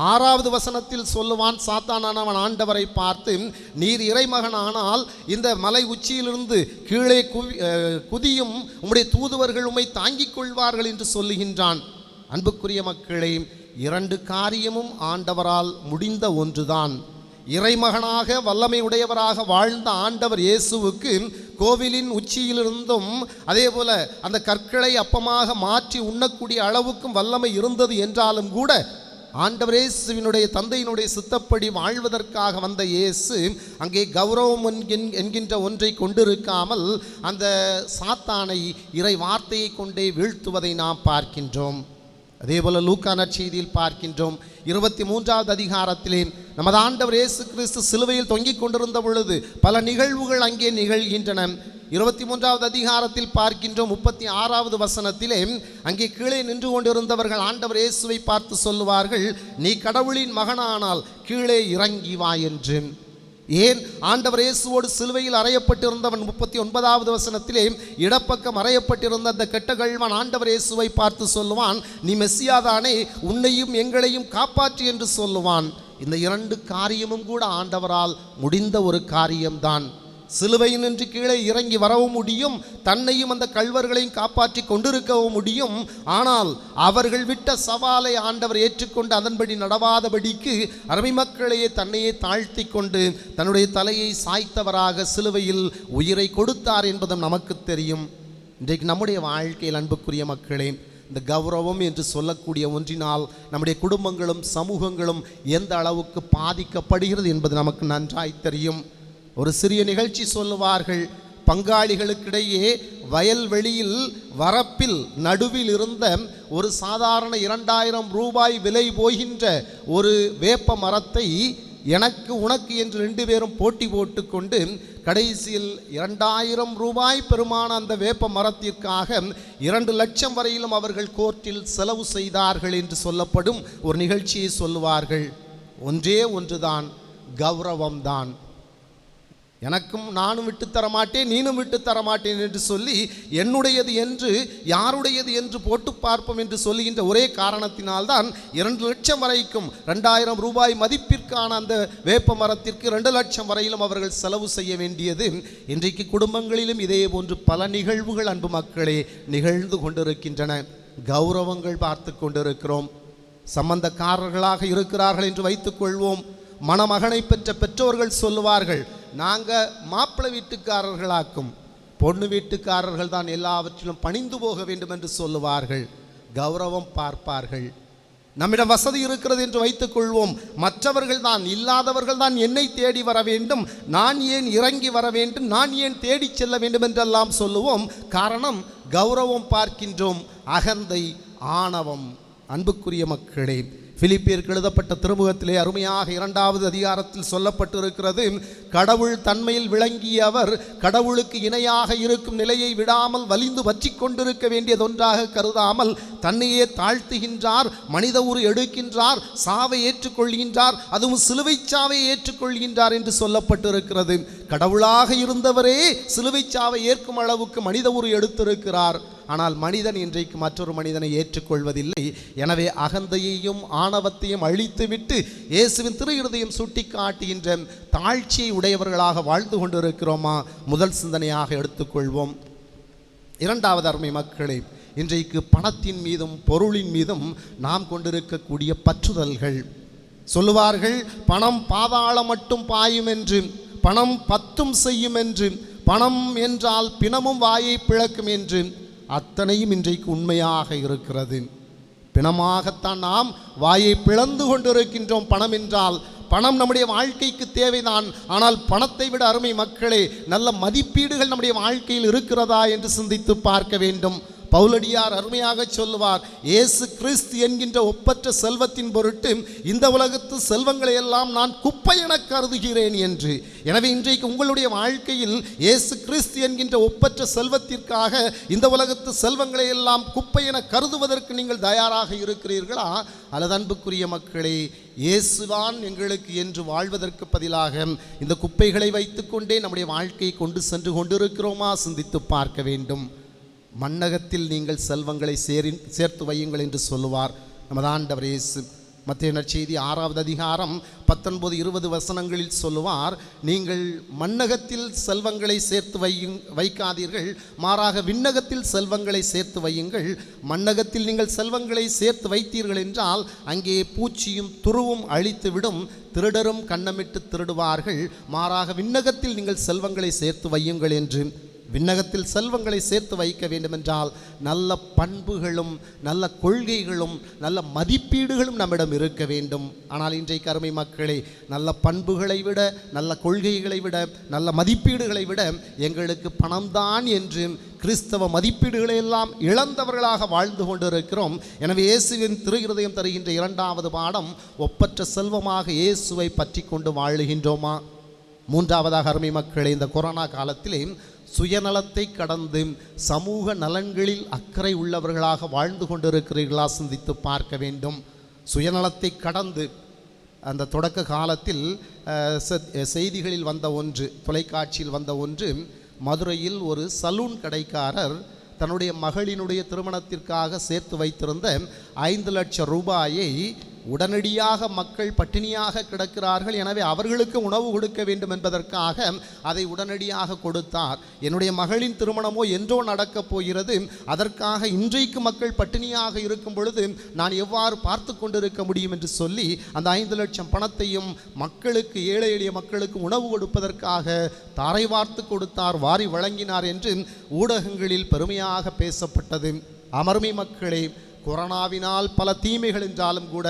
6வது வசனத்தில் சொல்லுவான், சாத்தானானவன் ஆண்டவரை பார்த்து, நீர் இறைமகன் ஆனால் இந்த மலை உச்சியிலிருந்து கீழே குதியும், உம்முடைய தூதுவர்கள் உம்மை தாங்கிக் கொள்வார்கள் என்று சொல்லுகின்றான். அன்புக்குரிய மக்களே, 2 காரியமும் ஆண்டவரால் முடிந்த ஒன்றுதான். இறைமகனாக வல்லமை உடையவராக வாழ்ந்த ஆண்டவர் இயேசுவுக்கு கோவிலின் உச்சியிலிருந்தும் அதே போல அந்த கற்களை அப்பமாக மாற்றி உண்ணக்கூடிய அளவுக்கும் வல்லமை இருந்தது என்றாலும் கூட ஆண்டவர் இயேசுவினுடைய தந்தையினுடைய சித்தப்படி வாழ்வதற்காக வந்த இயேசு அங்கே கௌரவம் என்கின்ற ஒன்றை கொண்டிருக்காமல் அந்த சாத்தானை இறை வார்த்தையை கொண்டே வீழ்த்துவதை நாம் பார்க்கின்றோம். அதேபோல லூக்கா நற்செய்தியில் பார்க்கின்றோம் 23வது அதிகாரத்திலே நமது ஆண்டவர் இயேசு கிறிஸ்து சிலுவையில் தொங்கிக் கொண்டிருந்த பொழுது பல நிகழ்வுகள் அங்கே நிகழ்கின்றன. 23வது அதிகாரத்தில் பார்க்கின்றோம் 36வது வசனத்திலே அங்கே கீழே நின்று கொண்டிருந்தவர்கள் ஆண்டவர் இயேசுவை பார்த்து சொல்லுவார்கள், நீ கடவுளின் மகனானால் கீழே இறங்கி வா என்று. ஏன் ஆண்டவர் இயேசுவோடு சிலுவையில் அறையப்பட்டிருந்தவன் 39வது வசனத்திலே இடப்பக்கம் அறையப்பட்டிருந்த அந்த கெட்ட கள்வன் ஆண்டவர் இயேசுவை பார்த்து சொல்லுவான், நீ மெசியாதானே, உன்னையும் எங்களையும் காப்பாற்று என்று சொல்லுவான். இந்த 2 காரியமும் கூட ஆண்டவரால் முடிந்த ஒரு காரியம்தான். சிலுவையில் நின்று கீழே இறங்கி வரவும் முடியும், தன்னையும் அந்த கள்வர்களையும் காப்பாற்றி கொண்டிருக்கவும் முடியும். ஆனால் அவர்கள் விட்ட சவாலை ஆண்டவர் ஏற்றுக்கொண்டு அதன்படி நடவாதபடிக்கு அருமை மக்களையே தன்னையே தாழ்த்தி கொண்டு தன்னுடைய தலையை சாய்த்தவராக சிலுவையில் உயிரை கொடுத்தார் என்பதும் நமக்கு தெரியும். இன்றைக்கு நம்முடைய வாழ்க்கையில் அன்புக்குரிய மக்களே, இந்த கௌரவம் என்று சொல்லக்கூடிய ஒன்றினால் நம்முடைய குடும்பங்களும் சமூகங்களும் எந்த அளவுக்கு பாதிக்கப்படுகிறது என்பது நமக்கு நன்றாய் தெரியும். ஒரு சிறிய நிகழ்ச்சி சொல்லுவார்கள், பங்காளிகளுக்கிடையே வயல்வெளியில் வரப்பில் நடுவில் இருந்த ஒரு சாதாரண 2000 ரூபாய் விலை போகின்ற ஒரு வேப்ப மரத்தை எனக்கு உனக்கு என்று 2 பேரும் போட்டி போட்டுக்கொண்டு கடைசியில் 2000 ரூபாய் பெருமான அந்த வேப்ப மரத்திற்காக 2 லட்சம் வரையிலும் அவர்கள் கோர்ட்டில் செலவு செய்தார்கள் என்று சொல்லப்படும் ஒரு நிகழ்ச்சியை சொல்லுவார்கள். ஒன்றே ஒன்றுதான், கௌரவம்தான். எனக்கும் நானும் விட்டு தரமாட்டேன், நீனும் விட்டு தரமாட்டேன் என்று சொல்லி என்னுடையது என்று யாருடையது என்று போட்டு பார்ப்போம் என்று சொல்லுகின்ற ஒரே காரணத்தினால்தான் 2 லட்சம் வரைக்கும் 2000 ரூபாய் மதிப்பிற்கான அந்த வேப்ப மரத்திற்கு 2 லட்சம் வரையிலும் அவர்கள் செலவு செய்ய வேண்டியது. இன்றைக்கு குடும்பங்களிலும் இதே போன்று பல நிகழ்வுகள் அன்பு மக்களே நிகழ்ந்து கொண்டிருக்கின்றன. கௌரவங்கள் பார்த்து கொண்டிருக்கிறோம். சம்பந்தக்காரர்களாக இருக்கிறார்கள் என்று வைத்துக்கொள்வோம். மணமகனை பெற்ற பெற்றோர்கள் சொல்லுவார்கள், நாங்கள் மாப்பிள்ளை வீட்டுக்காரர்களாக்கும், பொண்ணு வீட்டுக்காரர்கள் தான் எல்லாவற்றிலும் பணிந்து போக வேண்டும் என்று சொல்லுவார்கள். கௌரவம் பார்ப்பார்கள். நம்மிடம் வசதி இருக்கிறது என்று வைத்துக்கொள்வோம், மற்றவர்கள் தான், இல்லாதவர்கள் தான் என்னை தேடி வர வேண்டும், நான் ஏன் இறங்கி வர வேண்டும், நான் ஏன் தேடி செல்ல வேண்டும் என்றெல்லாம் சொல்லுவோம். காரணம், கௌரவம் பார்க்கின்றோம், அகந்தை, ஆணவம். அன்புக்குரிய மக்களே, பிலிப்பியருக்கு எழுதப்பட்ட திருமுகத்திலே அருமையாக 2வது அதிகாரத்தில் சொல்லப்பட்டிருக்கிறது, கடவுள் தன்மையில் விளங்கிய அவர் கடவுளுக்கு இணையாக இருக்கும் நிலையை விடாமல் வலிந்து வற்றி கொண்டிருக்க வேண்டியதொன்றாக கருதாமல் தன்னையே தாழ்த்துகின்றார், மனித உரு எடுக்கின்றார், சாவை ஏற்றுக்கொள்கின்றார், அதுவும் சிலுவை சாவை ஏற்றுக்கொள்கின்றார் என்று சொல்லப்பட்டிருக்கிறது. கடவுளாக இருந்தவரே சிலுவை சாவை ஏற்கும் அளவுக்கு மனித உரு எடுத்திருக்கிறார். ஆனால் மனிதன் இன்றைக்கு மற்றொரு மனிதனை ஏற்றுக்கொள்வதில்லை. எனவே அகந்தையையும் ஆணவத்தையும் அழித்துவிட்டு இயேசுவின் திரு இருதயம் சுட்டி காட்டுகின்ற தாழ்ச்சியை உடையவர்களாக வாழ்ந்து கொண்டிருக்கிறோமா? முதல் சிந்தனையாக எடுத்துக்கொள்வோம். 2வது அருமை மக்களே, இன்றைக்கு பணத்தின் மீதும் பொருளின் மீதும் நாம் கொண்டிருக்கக்கூடிய பற்றுதல்கள். சொல்லுவார்கள், பணம் பாதாளம் மட்டும் பாயும் என்று, பணம் பத்தும் செய்யும் என்று, பணம் என்றால் பிணமும் வாயை பிளக்கும் என்று. அத்தனையும் இன்றைக்கு உண்மையாக இருக்கிறது. பிணமாகத்தான் நாம் வாயை பிளந்து கொண்டிருக்கின்றோம். பணம் என்றால் பணம் நம்முடைய வாழ்க்கைக்கு தேவைதான். ஆனால் பணத்தை விட அருமை மக்களே, நல்ல மதிப்பீடுகள் நம்முடைய வாழ்க்கையில் இருக்கிறதா என்று சிந்தித்து பார்க்க வேண்டும். பவுலடியார் அருமையாக சொல்லுவார், இயேசு கிறிஸ்து என்கின்ற ஒப்பற்ற செல்வத்தின் பொருட்டு இந்த உலகத்து செல்வங்களை எல்லாம் நான் குப்பை என கருதுகிறேன் என்று. எனவே இன்றைக்கு உங்களுடைய வாழ்க்கையில் இயேசு கிறிஸ்து என்கின்ற ஒப்பற்ற செல்வத்திற்காக இந்த உலகத்து செல்வங்களை எல்லாம் குப்பை என கருதுவதற்கு நீங்கள் தயாராக இருக்கிறீர்களா? அல்லது அன்புக்குரிய மக்களே, இயேசுதான் எங்களுக்கு என்று வாழ்வதற்கு பதிலாக இந்த குப்பைகளை வைத்துக்கொண்டே நம்முடைய வாழ்க்கையை கொண்டு சென்று கொண்டிருக்கிறோமா? சிந்தித்து பார்க்க வேண்டும். மண்ணகத்தில் நீங்கள் செல்வங்களை சேர்த்து வையுங்கள் என்று சொல்லுவார் நமது ஆண்டவர் இயேசு. மத்தேயு நற்செய்தி 6வது அதிகாரம் 19-20 வசனங்களில் சொல்லுவார், நீங்கள் மண்ணகத்தில் செல்வங்களை சேர்த்து வைக்காதீர்கள், மாறாக விண்ணகத்தில் செல்வங்களை சேர்த்து வையுங்கள். மண்ணகத்தில் நீங்கள் செல்வங்களை சேர்த்து வைத்தீர்கள் என்றால் அங்கே பூச்சியும் துருவும் அழித்துவிடும், திருடரும் கண்ணமிட்டு திருடுவார்கள். மாறாக விண்ணகத்தில் நீங்கள் செல்வங்களை சேர்த்து வையுங்கள் என்று. விண்ணகத்தில் செல்வங்களை சேர்த்து வைக்க வேண்டுமென்றால் நல்ல பண்புகளும் நல்ல கொள்கைகளும் நல்ல மதிப்பீடுகளும் நம்மிடம் இருக்க வேண்டும். ஆனால் இன்றைக்கு அருமை மக்களே, நல்ல பண்புகளை விட, நல்ல கொள்கைகளை விட, நல்ல மதிப்பீடுகளை விட எங்களுக்கு பணம்தான் என்று கிறிஸ்தவ மதிப்பீடுகளை எல்லாம் இழந்தவர்களாக வாழ்ந்து கொண்டிருக்கிறோம். எனவே இயேசுவின் திருஹிருதயம் தருகின்ற 2வது பாடம், ஒப்பற்ற செல்வமாக இயேசுவை பற்றி கொண்டு வாழுகின்றோமா? 3வதாக அருமை மக்களே, இந்த கொரோனா காலத்திலே சுயநலத்தை கடந்து சமூக நலன்களில் அக்கறை உள்ளவர்களாக வாழ்ந்து கொண்டிருக்கிறீர்களா? சிந்தித்து பார்க்க வேண்டும். சுயநலத்தை கடந்து அந்த தொடக்க காலத்தில் செய்திகளில் வந்த ஒன்று, தொலைக்காட்சியில் வந்த ஒன்று, மதுரையில் ஒரு சலூன் கடைக்காரர் தன்னுடைய மகளினுடைய திருமணத்திற்காக சேர்த்து வைத்திருந்த 5 லட்சம் ரூபாயை உடனடியாக மக்கள் பட்டினியாக கிடக்கிறார்கள், எனவே அவர்களுக்கு உணவு கொடுக்க வேண்டும் என்பதற்காக அதை உடனடியாக கொடுத்தார். என்னுடைய மகளின் திருமணமோ என்றோ நடக்கப் போகிறது, அதற்காக இன்றைக்கு மக்கள் பட்டினியாக இருக்கும் பொழுது நான் எவ்வாறு பார்த்து கொண்டிருக்க முடியும் என்று சொல்லி அந்த 5 லட்சம் பணத்தையும் மக்களுக்கு, ஏழை எளிய மக்களுக்கு உணவு கொடுப்பதற்காக தாரை வார்த்து கொடுத்தார், வாரி வழங்கினார் என்று ஊடகங்களில் பெருமையாக பேசப்பட்டது. அமர்மை மக்களே, கொரோனாவினால் பல தீமைகள் என்றாலும் கூட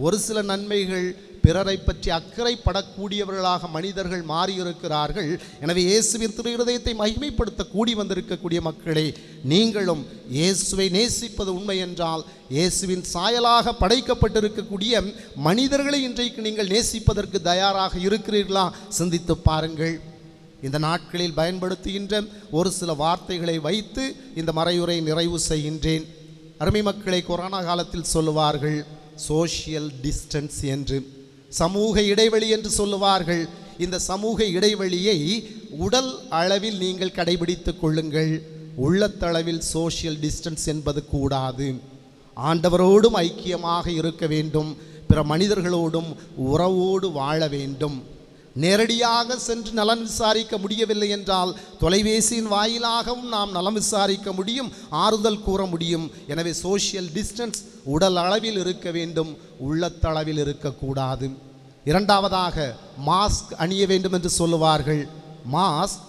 ஒரு சில நன்மைகள், பிறரை பற்றி அக்கறைப்படக்கூடியவர்களாக மனிதர்கள் மாறியிருக்கிறார்கள். எனவே இயேசுவின் திருஹிருதயத்தை மகிமைப்படுத்த கூடி வந்திருக்கக்கூடிய மக்களே, நீங்களும் இயேசுவை நேசிப்பது உண்மை என்றால் இயேசுவின் சாயலாக படைக்கப்பட்டிருக்கக்கூடிய மனிதர்களை இன்றைக்கு நீங்கள் நேசிப்பதற்கு தயாராக இருக்கிறீர்களா? சிந்தித்து பாருங்கள். இந்த நாட்களில் பயன்படுத்துகின்ற ஒரு சில வார்த்தைகளை வைத்து இந்த மறையுரை நிறைவு செய்கின்றேன். அருமை மக்களை, கொரோனா காலத்தில் சொல்லுவார்கள் சோஷியல் டிஸ்டன்ஸ் என்று, சமூக இடைவெளி என்று சொல்லுவார்கள். இந்த சமூக இடைவெளியை உடல் அளவில் நீங்கள் கடைபிடித்து கொள்ளுங்கள், உள்ளத்தளவில் சோஷியல் டிஸ்டன்ஸ் என்பது கூடாது. ஆண்டவரோடும் ஐக்கியமாக இருக்க வேண்டும், பிற மனிதர்களோடும் உறவோடு வாழ வேண்டும். நேரடியாக சென்று நலம் விசாரிக்க முடியவில்லை என்றால் தொலைபேசியின் வாயிலாகவும் நாம் நலம் விசாரிக்க முடியும், ஆறுதல் கூற முடியும். எனவே சோஷியல் டிஸ்டன்ஸ் உடல் அளவில் இருக்க வேண்டும், உள்ளத்தளவில் இருக்கக்கூடாது. 2வதாக மாஸ்க் அணிய வேண்டும் என்று சொல்லுவார்கள். மாஸ்க்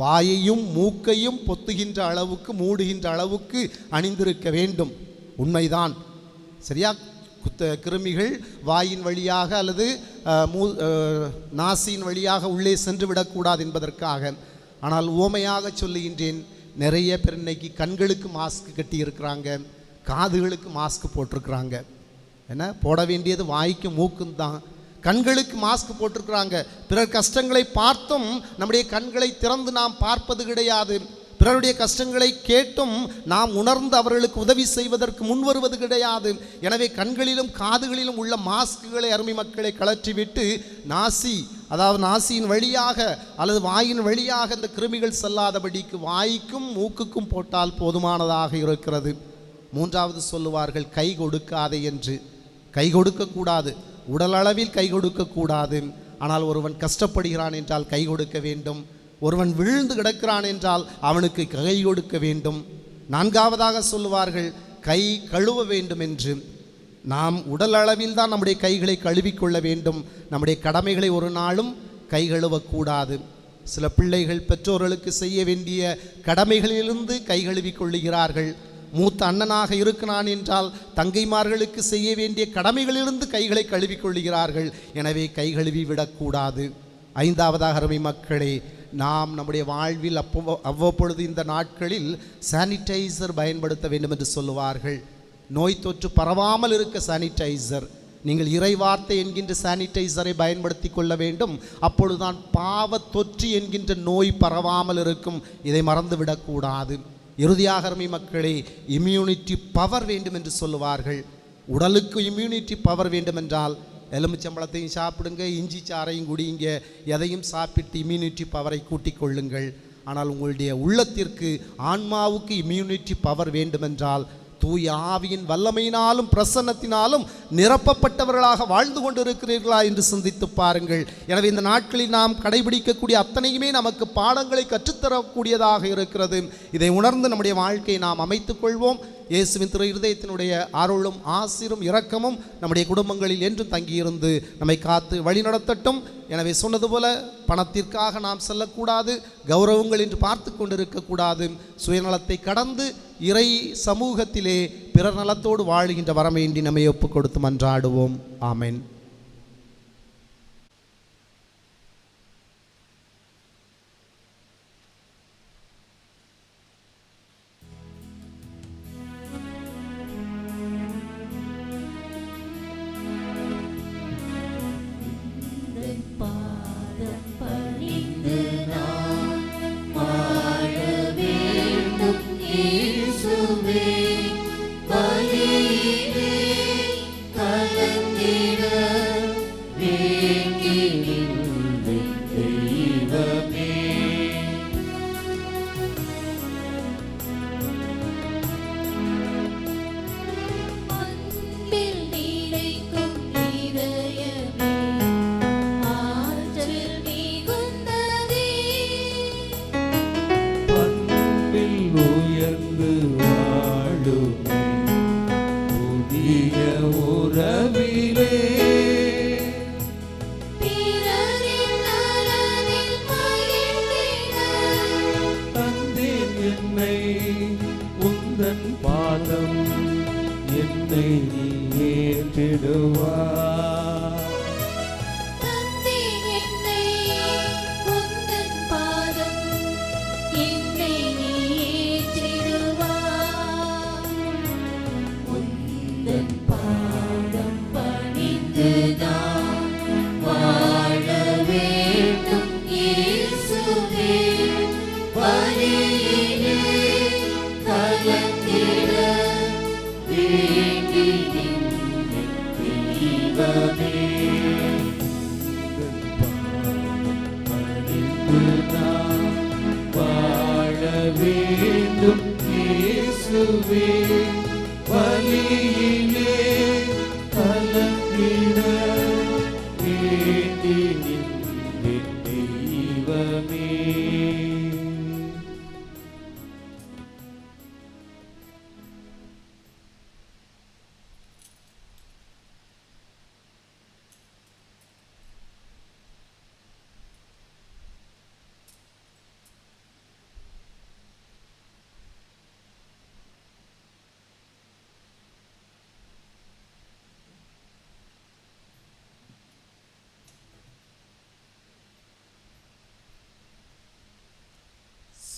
வாயையும் மூக்கையும் பொத்துகின்ற அளவுக்கு, மூடுகின்ற அளவுக்கு அணிந்திருக்க வேண்டும். உண்மைதான், சரியா? கிருமிகள் வாயின் வழியாக அல்லது நாசியின் வழியாக உள்ளே சென்று விடக்கூடாது என்பதற்காக. ஆனால் உவமையாக சொல்லுகின்றேன், நிறைய பேர் இன்னைக்கு கண்களுக்கு மாஸ்க் கட்டி இருக்கிறாங்க, காதுகளுக்கு மாஸ்க் போட்டிருக்கிறாங்க. என்ன போட வேண்டியது வாய்க்கும் மூக்கும் தான், கண்களுக்கு மாஸ்க் போட்டிருக்கிறாங்க. பிறர் கஷ்டங்களை பார்த்தும் நம்முடைய கண்களை திறந்து நாம் பார்ப்பது கிடையாது. பிறருடைய கஷ்டங்களை கேட்டும் நாம் உணர்ந்து அவர்களுக்கு உதவி செய்வதற்கு முன்வருவது கிடையாது. எனவே கண்களிலும் காதுகளிலும் உள்ள மாஸ்குகளை அருமை மக்களை கழற்றிவிட்டு நாசியின் வழியாக அல்லது வாயின் வழியாக இந்த கிருமிகள் செல்லாதபடிக்கு வாய்க்கும் மூக்குக்கும் போட்டால் போதுமானதாக இருக்கிறது. 3வது சொல்லுவார்கள் கை கொடுக்காதே என்று. கை கொடுக்கக்கூடாது, உடலளவில் கை கொடுக்கக்கூடாது. ஆனால் ஒருவன் கஷ்டப்படுகிறான் என்றால் கை கொடுக்க வேண்டும். ஒருவன் விழுந்து கிடக்கிறான் என்றால் அவனுக்கு கை கொடுக்க வேண்டும். 4வதாக சொல்லுவார்கள் கை கழுவ வேண்டும் என்று. நாம் உடல் அளவில் தான் நம்முடைய கைகளை கழுவிக்கொள்ள வேண்டும். நம்முடைய கடமைகளை ஒரு நாளும் கை கழுவக்கூடாது. சில பிள்ளைகள் பெற்றோர்களுக்கு செய்ய வேண்டிய கடமைகளிலிருந்து கை கழுவிக் கொள்ளுகிறார்கள். மூத்த அண்ணனாக இருக்கிறான் என்றால் தங்கைமார்களுக்கு செய்ய வேண்டிய கடமைகளிலிருந்து கைகளை கழுவிக் கொள்ளுகிறார்கள். எனவே கை கழுவி விடக்கூடாது. 5வதாக அருமை மக்களே, நாம் நம்முடைய வாழ்வில் அவ்வப்பொழுது இந்த நாட்களில் சானிடைசர் பயன்படுத்த வேண்டும் என்று சொல்லுவார்கள். நோய் தொற்று பரவாமல் இருக்க சானிடைசர், நீங்கள் இறைவார்த்தை என்கின்ற சானிடைசரை பயன்படுத்தி கொள்ள வேண்டும். அப்பொழுதுதான் பாவ தொற்று என்கின்ற நோய் பரவாமல் இருக்கும். இதை மறந்துவிடக்கூடாது. இறுதியாக அருமை மக்களே, இம்யூனிட்டி பவர் வேண்டும் என்று சொல்லுவார்கள். உடலுக்கு இம்யூனிட்டி பவர் வேண்டுமென்றால் எலுமிச்சம்பழத்தையும் சாப்பிடுங்க, இஞ்சி சாறையும் குடியுங்க, எதையும் சாப்பிட்டு இம்யூனிட்டி பவரை கூட்டிக் கொள்ளுங்கள். ஆனால் உங்களுடைய உள்ளத்திற்கு ஆன்மாவுக்கு இம்யூனிட்டி பவர் வேண்டுமென்றால் தூய ஆவியின் வல்லமையினாலும் பிரசன்னத்தினாலும் நிரப்பப்பட்டவர்களாக வாழ்ந்து கொண்டிருக்கிறீர்களா என்று சிந்தித்து பாருங்கள். எனவே இந்த நாட்களில் நாம் கடைபிடிக்கக்கூடிய அத்தனையுமே நமக்கு பாடங்களை கற்றுத்தரக்கூடியதாக இருக்கிறது. இதை உணர்ந்து நம்முடைய வாழ்க்கையை நாம் அமைத்துக் கொள்வோம். இயேசுவின் திரு இருதயத்தினுடைய அருளும் ஆசீரும் இரக்கமும் நம்முடைய குடும்பங்களில் என்றும் தங்கியிருந்து நம்மை காத்து வழிநடத்தட்டும். எனவே சொன்னது போல பணத்திற்காக நாம் செல்லக்கூடாது, கௌரவங்கள் என்று பார்த்து கொண்டிருக்கக்கூடாது. சுயநலத்தை கடந்து இறை சமூகத்திலே பிறர் நலத்தோடு வாழுகின்ற வரமையின்றி நம்மை ஒப்புக் கொடுத்து மன்றாடுவோம். ஆமென்.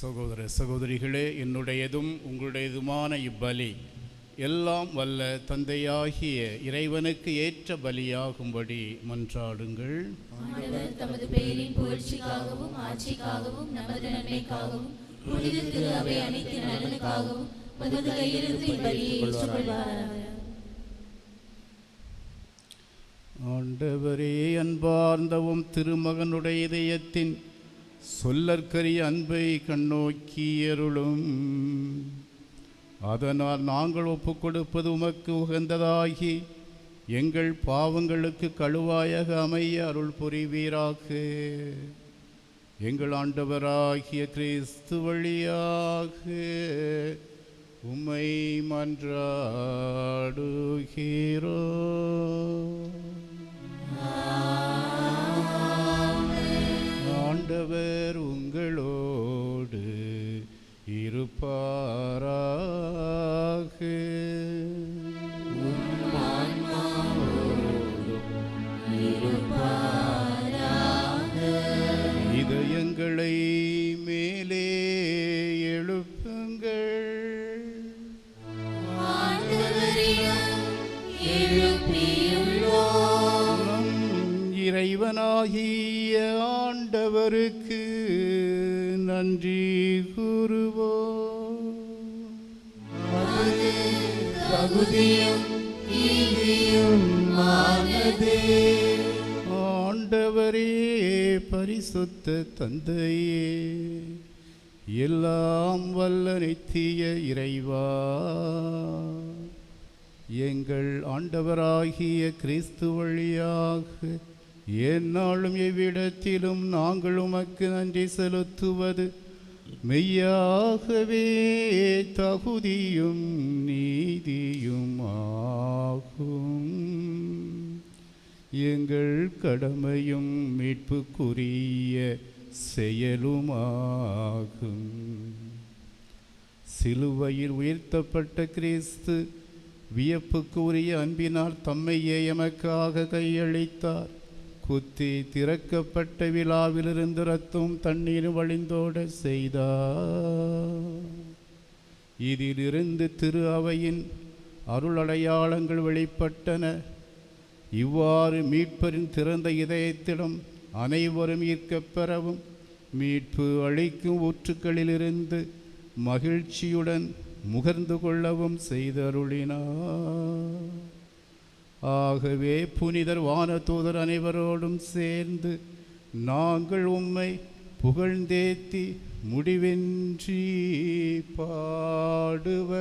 சகோதர சகோதரிகளே, என்னுடையதும் உங்களுடையதுமான இப்பலி எல்லாம் வல்ல தந்தையாகிய இறைவனுக்கு ஏற்ற பலியாகும்படி மன்றாடுங்கள். தமது பெயரின் புகழ்ச்சிக்காகவும் ஆட்சிக்காகவும் நமது நன்மைக்காகவும் புனித திரு அவை அனைத்து நலனுக்காகவும் மது கையிலிருந்து இப்பலியை ஏற்றுக்கொள்வாராக. ஆண்டவரே, அன்பார்ந்தவும் திருமகனுடைய இதயத்தின் சொல்லற்கரிய அன்பை கண்ணோக்கியருளும். அதனால் நாங்கள் ஒப்புக் கொடுப்பது உமக்கு உகந்ததாகி எங்கள் பாவங்களுக்கு கழுவாயாக அமைய அருள் புரிவீராக. எங்கள் ஆண்டவராகிய கிறிஸ்து வழியாக உம்மை மன்றாடுகிறோ. ஆண்டவர் உங்களோடு இருப்பாராக. இதயங்களை மேலே எழுப்புங்கள். நம் இறைவனாகிய ஆண்டவருக்கு நன்றி கூறுவோம். ஆண்டவரே, பரிசுத்த தந்தையே, எல்லாம் வல்ல நித்திய இறைவா, எங்கள் ஆண்டவராகிய கிறிஸ்து வழியாக எந்நாளும் எவ்விடத்திலும் நாங்கள் உமக்கு நன்றி செலுத்துவது மெய்யாகவே தகுதியும் நீதியும் ஆகும். எங்கள் கடமையும் மீட்புக்குரிய செயலுமாகும். சிலுவையில் உயர்த்தப்பட்ட கிறிஸ்து வியப்புக்கு உரிய அன்பினால் தம்மையே எமக்காக கையளித்தார். குத்தி திறக்கப்பட்ட விழாவிலிருந்து ரத்தம் தண்ணீர் வழிந்தோட செய்தார். இதிலிருந்து திரு அவையின் அருளடையாளங்கள் வெளிப்பட்டன. இவ்வாறு மீட்பரின் திறந்த இதயத்திடம் அனைவரும் ஈர்க்கப் பெறவும் மீட்பு அளிக்கும் ஊற்றுக்களிலிருந்து மகிழ்ச்சியுடன் முகர்ந்து கொள்ளவும் செய்தருளினார். ஆகவே புனிதர் வானதூதர் அனைவரோடும் சேர்ந்து நாங்கள் உம்மை புகழ்ந்தேத்தி முடிவின்றி பாடுவதாவது: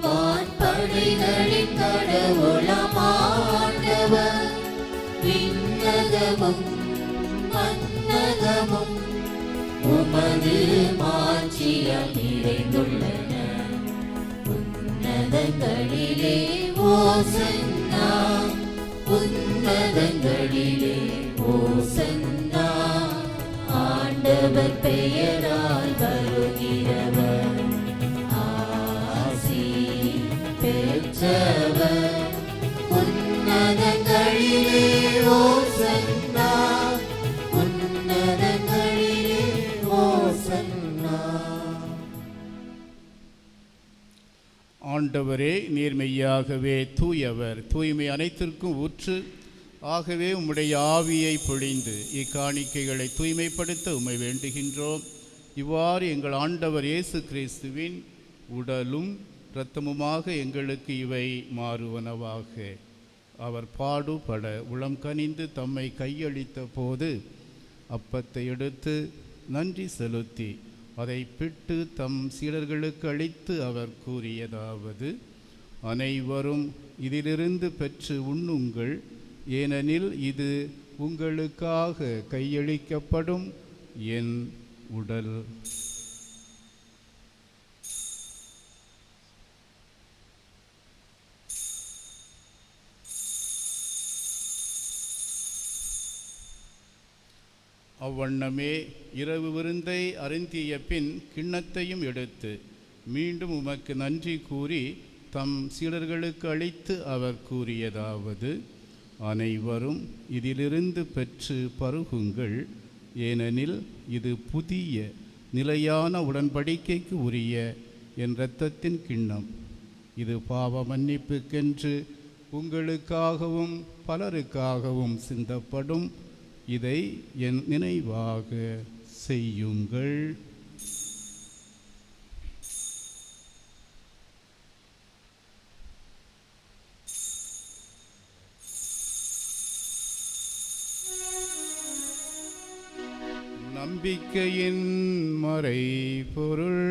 வான்படைகளின் கடவுளமாண்டவர், விண்ணகமும் மண்ணகமும் உமது மாட்சியால் நிறைந்துள்ளன. உன்னதங்களிலே ஓசன்னா, உன்னதங்களிலே ஓசன்னா. ஆண்டவர் பெயரால் வருகிறவர் ஆசி பெற்றவர். உன்னதங்களிலே ஓசன்னா, உன்னதங்களிலே ஓசன்னா. ஆண்டவரே, நீர் மெய்யாகவே தூயவர், தூய்மை அனைத்திற்கும் ஊற்று. ஆகவே உம்முடைய ஆவியை பொழிந்து இக்காணிக்கைகளை தூய்மைப்படுத்த உம்மை வேண்டுகின்றோம். இவ்வாறு எங்கள் ஆண்டவர் இயேசு கிறிஸ்துவின் உடலும் இரத்தமுமாக எங்களுக்கு இவை மாறுவனவாக. அவர் பாடுபட உளம் கனிந்து தம்மை கையளித்த போது அப்பத்தை எடுத்து நன்றி செலுத்தி அதை பிட்டு தம் சீடர்களுக்கு அளித்து அவர் கூறியதாவது: அனைவரும் இதிலிருந்து பெற்று உண்ணுங்கள், ஏனெனில் இது உங்களுக்காக கையளிக்கப்படும் என் உடல். அவ்வண்ணமே இரவு விருந்தை அருந்திய பின் கிண்ணத்தையும் எடுத்து மீண்டும் உமக்கு நன்றி கூறி தம் சீடர்களுக்கு அளித்து அவர் கூறியதாவது: அனைவரும் இதிலிருந்து பெற்று பருகுங்கள், ஏனெனில் இது புதிய நிலையான உடன்படிக்கைக்கு உரிய என் இரத்தத்தின் கிண்ணம். இது பாவ மன்னிப்புக்கென்று உங்களுக்காகவும் பலருக்காகவும் சிந்தப்படும். இதை என் நினைவாக செய்யுங்கள். நம்பிக்கையின் மறைபொருள்.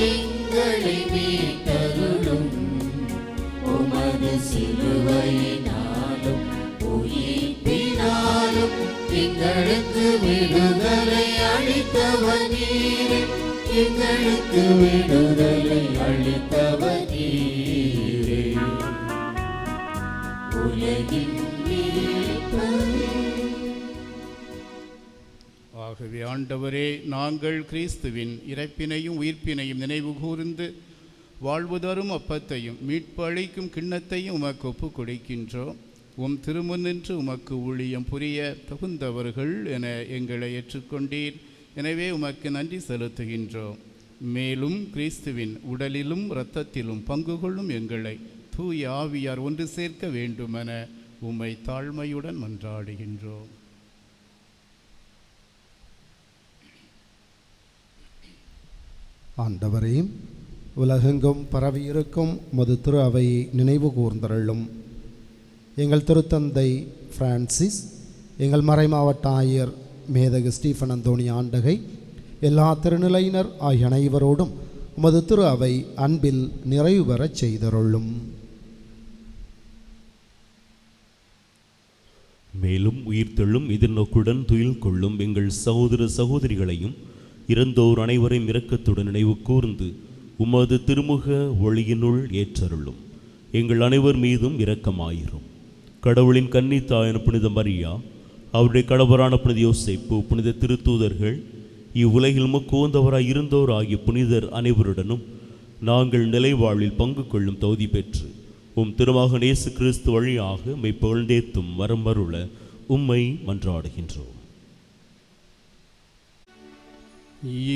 எங்களை மீட்டருளும் உமது சிலுவையினாலும் உயிர்ப்பினாலும் எங்களுக்கு விடுதலை அளித்தவர் நீரே. எங்களுக்கு விடுதலை அளித்தவர் நீரே. உலகின் மீட்பரே. ஆகவே ஆண்டவரே, நாங்கள் கிறிஸ்துவின் இறப்பினையும் உயிர்ப்பினையும் நினைவு கூர்ந்து வாழ்வு தரும் அப்பத்தையும் மீட்பு அளிக்கும் கிண்ணத்தையும் உமக்கு ஒப்புக் கொடுக்கின்றோம். உம் திருமுன்னின்று உமக்கு ஊழியம் புரிய தகுந்தவர்கள் என எங்களை ஏற்றுக்கொண்டீர். எனவே உமக்கு நன்றி செலுத்துகின்றோம். மேலும் கிறிஸ்துவின் உடலிலும் இரத்தத்திலும் பங்கு கொள்ளும் எங்களை தூய ஆவியார் ஒன்று சேர்க்க வேண்டுமென உம்மை தாழ்மையுடன் மன்றாடுகின்றோம். ஆண்டவரே, உலகெங்கும் பரவியிருக்கும் மது திரு அவையை நினைவு கூர்ந்தருளும். எங்கள் திருத்தந்தை பிரான்சிஸ், எங்கள் மறைமாவட்ட ஆயர் மேதகு ஸ்டீஃபன் அந்தோணி ஆண்டகை, எல்லா திருநிலையினர் ஆகிய அனைவரோடும் உமது திரு அவை அன்பில் நிறைவு பெறச் செய்தருளும். மேலும் உயிர்த்தெழும் எதிர்நோக்குடன் துயில் கொள்ளும் எங்கள் சகோதர சகோதரிகளையும் இறந்தோர் அனைவரையும் இரக்கத்துடன் நினைவு கூர்ந்து உமது திருமுக ஒளியினுள் ஏற்றருளும். எங்கள் அனைவர் மீதும் இரக்கமாயிரும். கடவுளின் கன்னித்தாயான புனித மரியா, அவருடைய கணவரான புனித யோசேப்பு, புனித திருத்தூதர்கள், இவ்வுலகில் முக்குவந்தவராய் இருந்தோர் ஆகிய புனிதர் அனைவருடனும் நாங்கள் நிலைவாழ்வில் பங்கு கொள்ளும் தகுதி பெற்று உம் திருமகன் இயேசு கிறிஸ்து வழியாக மெய் புகழ்ந்தேத்தும் வரம் அருள உம்மை மன்றாடுகின்றோம்.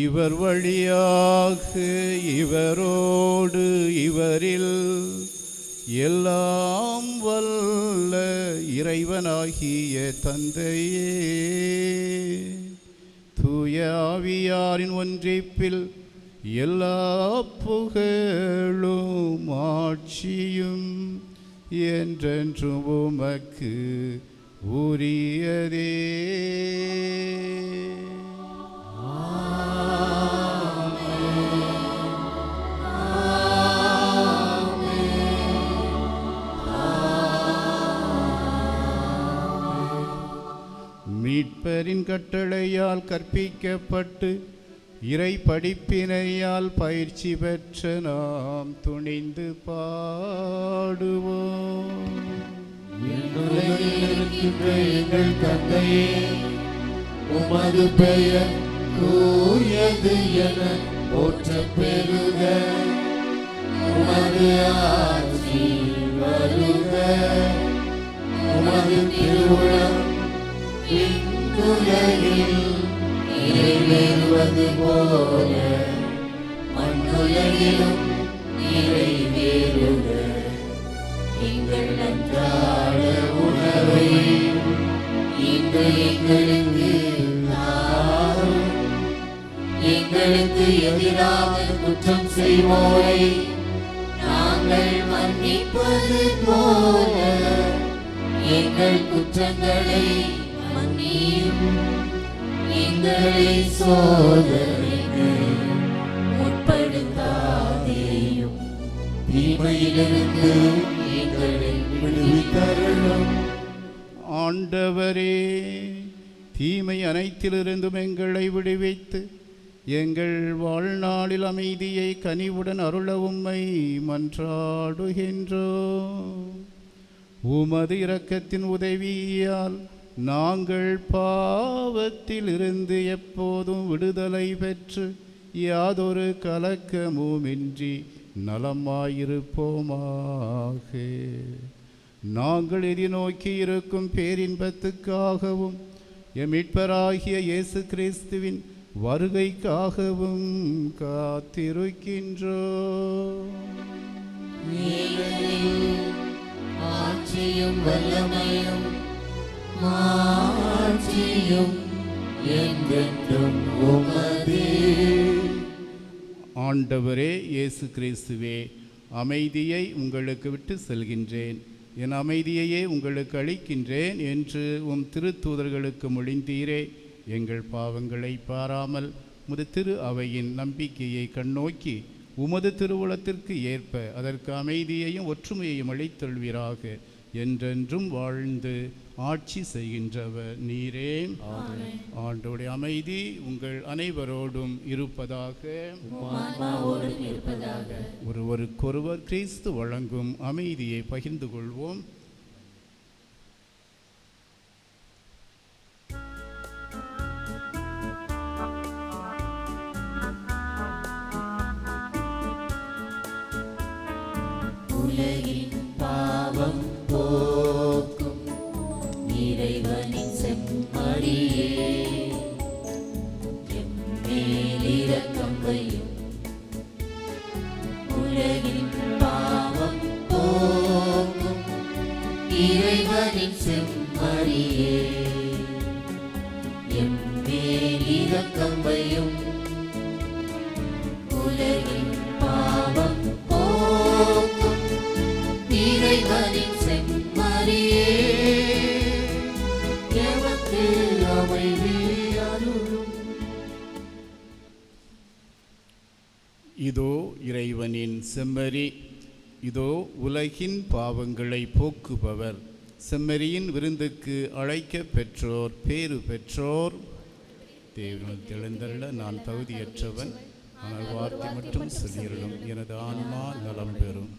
இவர் வழியாக இவரோடு இவரில் எல்லாம் வல்ல இறைவனாகிய தந்தையே, தூய ஆவியாரின் ஒன்றிப்பில் எல்லா புகழும் ஆட்சியும் என்றென்றும் உமக்கு உரியதே. மீட்பரின் கட்டளையால் கற்பிக்கப்பட்டு இறை படிப்பினையால் பயிற்சி பெற்ற நாம் துணிந்து பாடுவோம். எங்கள் தந்தையே, உமது பெயர் தூயது என போற்ற பெறுக. உமது ஆட்சி வருக. உமது திருவுளம் விண்ணுலகில் நிறைவேறுவது போல மண்ணுலகிலும் நிறைவேறுக. எங்கள் அன்றாட உணவை இன்று எங்களுக்கு தாரும். எங்களுக்கு எதிராக குற்றம் செய்வோரை நாங்கள் மன்னிப்பது போல எங்கள் குற்றங்களை மன்னியும். எங்களை சோதனைக்கு உட்படுத்தாதேயும், தீமையிலிருந்து எங்களை விடுவித்தருளும். ஆண்டவரே, தீமை அனைத்திலிருந்தும் எங்களை விடுவித்து எங்கள் வாழ்நாளில் அமைதியை கனிவுடன் அருள உம்மை மன்றாடுகின்றோம். உமது இரக்கத்தின் உதவியால் நாங்கள் பாவத்தில் இருந்து எப்போதும் விடுதலை பெற்று யாதொரு கலக்கமுமின்றி நலமாயிருப்போமாக. நாங்கள் எதிர்நோக்கி இருக்கும் பேரின்பத்துக்காகவும் எம் மீட்பராகிய இயேசு கிறிஸ்துவின் வருகைக்காகவும் காத்திருக்கின்றோம். ஆட்சியும் வல்லமையும் மாட்சியும் என்றென்றும் உமதே. ஆண்டவரே இயேசு கிறிஸ்துவே, அமைதியை உங்களுக்கு விட்டு செல்கின்றேன், என் அமைதியையே உங்களுக்கு அளிக்கின்றேன் என்று உம் திருத்தூதர்களுக்கு மொழிந்தீரே. எங்கள் பாவங்களை பாராமல் உமது திரு அவையின் நம்பிக்கையை கண்ணோக்கி உமது திருவுளத்திற்கு ஏற்ப அதற்கு அமைதியையும் ஒற்றுமையையும் அளித்தொள்வீராக. என்றென்றும் வாழ்ந்து ஆட்சி செய்கின்றவர் நீரே. ஆண்டவருடைய அமைதி உங்கள் அனைவரோடும் இருப்பதாக. ஒருவருக்கொருவர் கிறிஸ்து வழங்கும் அமைதியை பகிர்ந்து கொள்வோம். உலகின் பாவம் போக்கும் இறைவனின் செம்மறியே, எம்மேல் இரக்கம் வையும். உலகின் பாவம் போக்கும் இறைவனின் செம்மறியே, எம்மேல் இரக்கம் வையும். உலகின் பாவம் போக்கும் இறைவனின் செம்மறியே, எமக்கு அமைதி அருளும். இதோ இறைவனின் செம்மறி, இதோ உலகின் பாவங்களை போக்குபவர். செம்மறியின் விருந்துக்கு அழைக்க பெற்றோர் பேறு பெற்றோர். தேவன் தெளிந்தள்ள நான் தகுதியற்றவன், ஆனால் வார்த்தை மட்டும் சொல்லியருளும், எனது ஆன்மா நலம் பெறும்.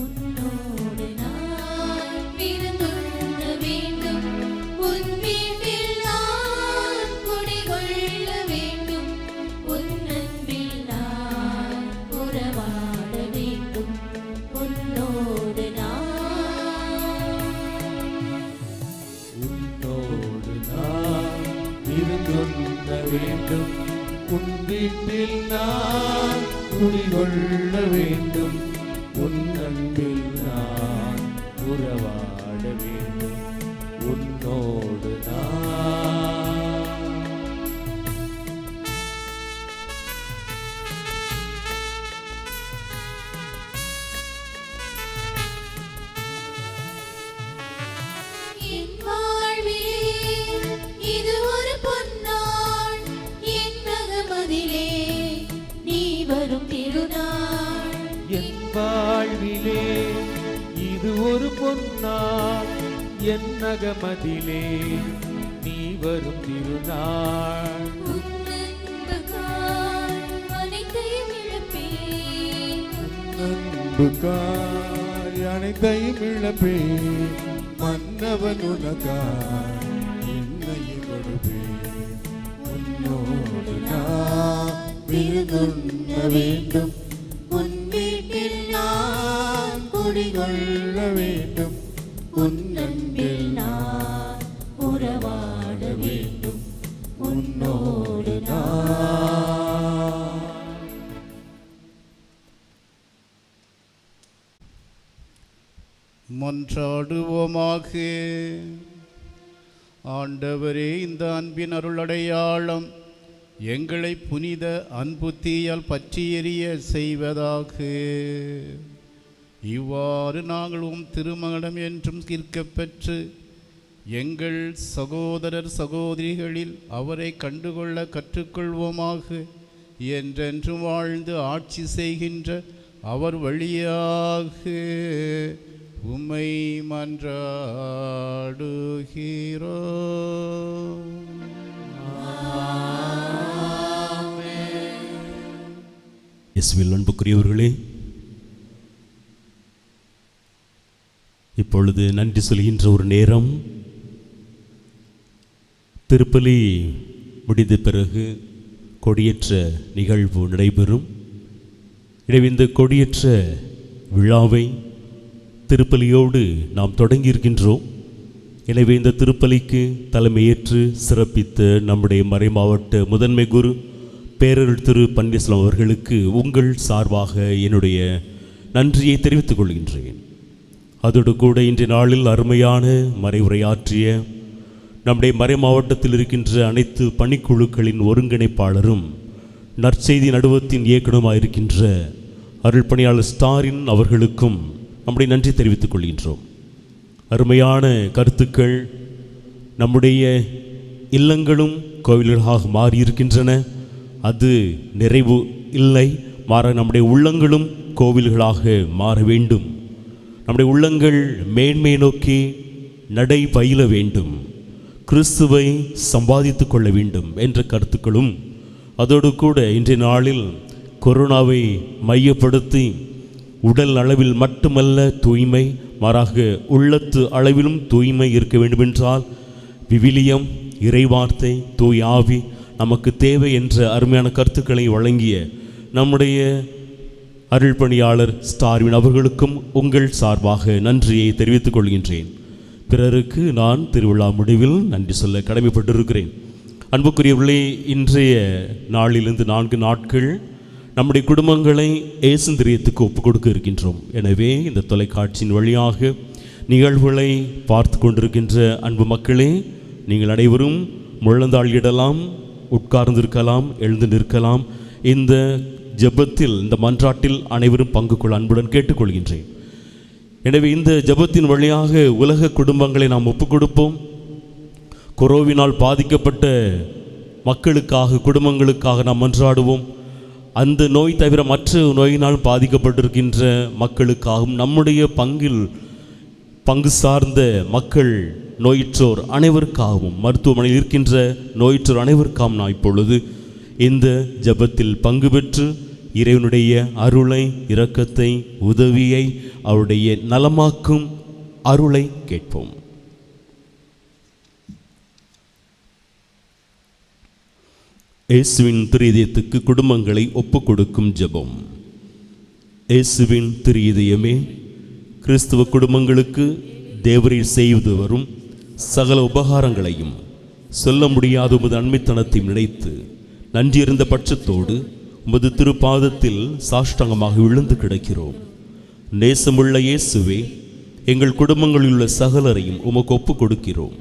உன்னோடு நான் விருந்துண்ண வேண்டும், உன் வீட்டில் நான் குடிகொள்ள வேண்டும், உன் அன்பில் நான் உறவாட வேண்டும். உன்னோடு நான் விருந்துண்ண வேண்டும், உன் வீட்டில் நான் குடிகொள்ள வேண்டும், உன் அன்பில் நான் உறவாட வேண்டும். உன்னோடு நான் என் வாழ்விலே இது ஒரு பொன்னாள், என் நகமதிலே நீ வரும் திருநாள். என் வாழ்விலே இது ஒரு பொன்னாள், என் நகமதிலே நீ வரும் திருநாள். உன் அன்புக்காய் அனைத்தையும் இழப்பேன், அன்புக்காய் அனைத்தையும் இழப்பேன், மன்னவன் உனக்காய் என்னையும் கொடுப்பேன். உன்னோடு நான் விருந்துண்ண வேண்டும், உன் வீட்டில் நான் குடிகொள்ள வேண்டும், உன் அன்பில் நான் உறவாட வேண்டும். உன்னோடு நான் மன்றாடுவோமாக. ஆண்டவரே, இந்த அன்பின் அருளடையாளம் எங்களை புனித அன்புத்தீயால் பற்றி எரிய செய்வதாக. இவ்வாறு நாங்கள் உம் திருமகனம் என்றும் தீர்க்கப்பெற்று எங்கள் சகோதரர் சகோதரிகளில் அவரை கண்டுகொள்ள கற்றுக்கொள்வோமாக. என்றென்றும் வாழ்ந்து ஆட்சி செய்கின்ற அவர் வழியாக உம்மை மன்றாடுகிறோம். இயேசுவில் அன்புக்குரியவர்களே, இப்பொழுது நன்றி சொல்கின்ற ஒரு நேரம். திருப்பலி முடிந்த பிறகு கொடியேற்ற நிகழ்வு நடைபெறும். எனவே இந்த கொடியேற்ற விழாவை திருப்பலியோடு நாம் தொடங்கியிருக்கின்றோம். எனவே இந்த திருப்பலிக்கு தலைமையேற்று சிறப்பித்த நம்முடைய மறைமாவட்ட முதன்மை குரு பேரருள் திரு பன்னீர்செல்வம் அவர்களுக்கு உங்கள் சார்பாக என்னுடைய நன்றியை தெரிவித்துக் கொள்கின்றேன். அதோடு கூட இன்றைய நாளில் அருமையான மறைவுரையாற்றிய நம்முடைய மறை மாவட்டத்தில் இருக்கின்ற அனைத்து பணிக்குழுக்களின் ஒருங்கிணைப்பாளரும் நற்செய்தி நடுவத்தின் இயக்குனருமாக இருக்கின்ற அருள் பணியாளர் ஸ்டாரின் அவர்களுக்கும் நம்முடைய நன்றி தெரிவித்துக் கொள்கின்றோம். அருமையான கருத்துக்கள். நம்முடைய இல்லங்களும் கோவில்களாக மாறியிருக்கின்றன. அது நிறைவு இல்லை, மாற நம்முடைய உள்ளங்களும் கோவில்களாக மாற வேண்டும். நம்முடைய உள்ளங்கள் மேன்மை நோக்கி நடை பயில வேண்டும், கிறிஸ்துவை சம்பாதித்து கொள்ள வேண்டும் என்ற கருத்துக்களும் அதோடு கூட இன்றைய நாளில் கொரோனாவை மையப்படுத்தி உடல் அளவில் மட்டுமல்ல தூய்மை, மாறாக உள்ளத்து அளவிலும் தூய்மை இருக்க வேண்டுமென்றால் விவிலியம், இறைவார்த்தை, தூய் ஆவி நமக்கு தேவை என்ற அருமையான கருத்துக்களை வழங்கிய நம்முடைய அருள் பணியாளர் ஸ்டார்வின் அவர்களுக்கும் உங்கள் சார்பாக நன்றியை தெரிவித்துக் கொள்கின்றேன். பிறருக்கு நான் திருவிழா முடிவில் நன்றி சொல்ல கடமைப்பட்டிருக்கிறேன். அன்புக்குரியவர்களே, இன்றைய நாளிலிருந்து 4 நாட்கள் நம்முடைய குடும்பங்களை ஏசுந்திரியத்துக்கு ஒப்புக் கொடுக்க இருக்கின்றோம். எனவே இந்த தொலைக்காட்சியின் வழியாக நிகழ்வுகளை பார்த்து கொண்டிருக்கின்ற அன்பு மக்களே, நீங்கள் அனைவரும் முழந்தாளிடலாம், உட்கார்ந்திருக்கலாம், எழுந்து நிற்கலாம். இந்த ஜெபத்தில், இந்த மன்றாட்டில் அனைவரும் பங்கு கொள்ள அன்புடன் கேட்டுக்கொள்கின்றேன். எனவே இந்த ஜெபத்தின் வழியாக உலக குடும்பங்களை நாம் ஒப்புக் கொடுப்போம். கொரோனாவினால் பாதிக்கப்பட்ட மக்களுக்காக, குடும்பங்களுக்காக நாம் மன்றாடுவோம். அந்த நோய் தவிர மற்ற நோயினால் பாதிக்கப்பட்டிருக்கின்ற மக்களுக்காகவும், நம்முடைய பங்கு சார்ந்த மக்கள், நோயுற்றோர் அனைவருக்காகவும், மருத்துவமனையில் இருக்கின்ற நோயுற்றோர் அனைவருக்காகவும் நான் இப்பொழுது இந்த ஜெபத்தில் பங்கு பெற்று இறைவனுடைய அருளை, இரக்கத்தை, உதவியை, அவருடைய நலமாக்கும் அருளை கேட்போம். இயேசுவின் திரு இதயத்துக்கு குடும்பங்களை ஒப்புக் கொடுக்கும் ஜெபம். இயேசுவின் திரு இதயமே, கிறிஸ்துவ குடும்பங்களுக்கு தேவரீர் செய்து வரும் சகல உபகாரங்களையும் சொல்ல முடியாத உமது அண்மைத்தனத்தை நினைத்து நன்றியிருந்த பட்சத்தோடு உமது திருப்பாதத்தில் சாஷ்டாங்கமாக விழுந்து கிடக்கிறோம். நேசமுள்ள இயேசுவே, எங்கள் குடும்பங்களில் உள்ள சகலரையும் உமக்கு ஒப்புக் கொடுக்கிறோம்.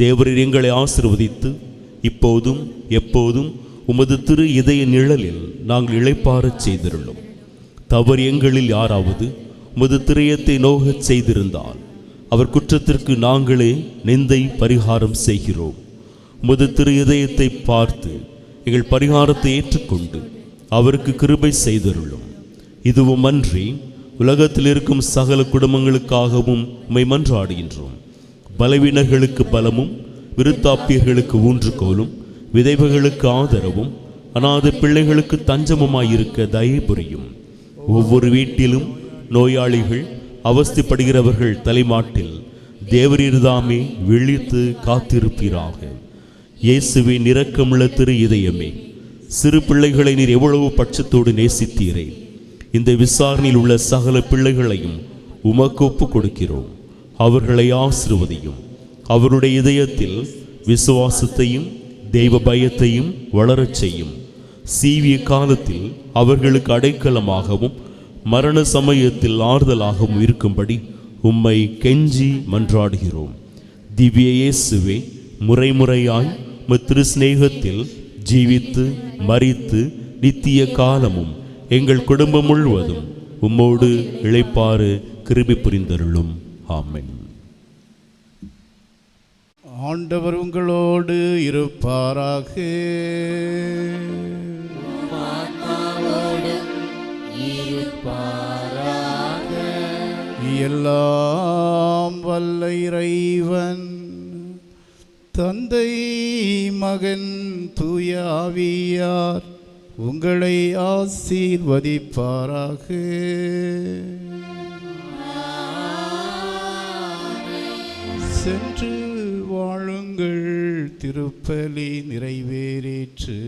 தேவரீர் எங்களை ஆசீர்வதித்து இப்போதும் எப்போதும் உமது திரு இதய நிழலில் நாங்கள் இளைப்பாறச் செய்திருள்ளோம். தவறு எங்களில் யாராவது உமது திரையத்தை நோகச் செய்திருந்தால் அவர் குற்றத்திற்கு நாங்களே நிந்தை பரிகாரம் செய்கிறோம். உமது திரு இதயத்தை பார்த்து எங்கள் பரிகாரத்தை ஏற்றுக்கொண்டு அவருக்கு கிருபை செய்திருள்ளோம். இதுவும் அன்றி உலகத்தில் இருக்கும் சகல குடும்பங்களுக்காகவும் உம்மை மன்றாடுகின்றோம். பலவீனர்களுக்கு பலமும், விருத்தாப்பியர்களுக்கு ஊன்றுகோலும், விதைவுகளுக்கு ஆதரவும், அநாத பிள்ளைகளுக்கு தஞ்சமுமாயிருக்க தயை புரியும். ஒவ்வொரு வீட்டிலும் நோயாளிகள், அவஸ்தைப்படுகிறவர்கள் தலைமாட்டில் தேவரீர்தாமே விழித்து காத்திருப்பீராக. இயேசுவின் இரக்கமுள்ள திரு இதயமே, சிறு பிள்ளைகளை நீர் எவ்வளவு பட்சத்தோடு நேசித்தீரே. இந்த விசாரணையில் உள்ள சகல பிள்ளைகளையும் உமக்கு ஒப்புக் கொடுக்கிறோம். அவர்களை ஆசீர்வதியும். அவருடைய இதயத்தில் விசுவாசத்தையும் தெய்வ பயத்தையும் வளரச் செய்யும். சீவிய காலத்தில் அவர்களுக்கு அடைக்கலமாகவும் மரண சமயத்தில் ஆறுதலாகவும் இருக்கும்படி உம்மை கெஞ்சி மன்றாடுகிறோம். திவ்ய இயேசுவே, முறைமுறையாய் திரு சிநேகத்தில் ஜீவித்து மரித்து நித்திய காலமும் எங்கள் குடும்பம் முழுவதும் உம்மோடு இளைப்பாறு கிருபை புரிந்தருளும். ஆமென். ஆண்டவர் உங்களோடு இருப்பாராக. எல்லாம் வல்ல இறைவன் தந்தை, மகன், தூய ஆவியார் உங்களை ஆசீர்வதிப்பாராக. சென்று வாழுங்கள், திருப்பலி நிறைவேறிற்று.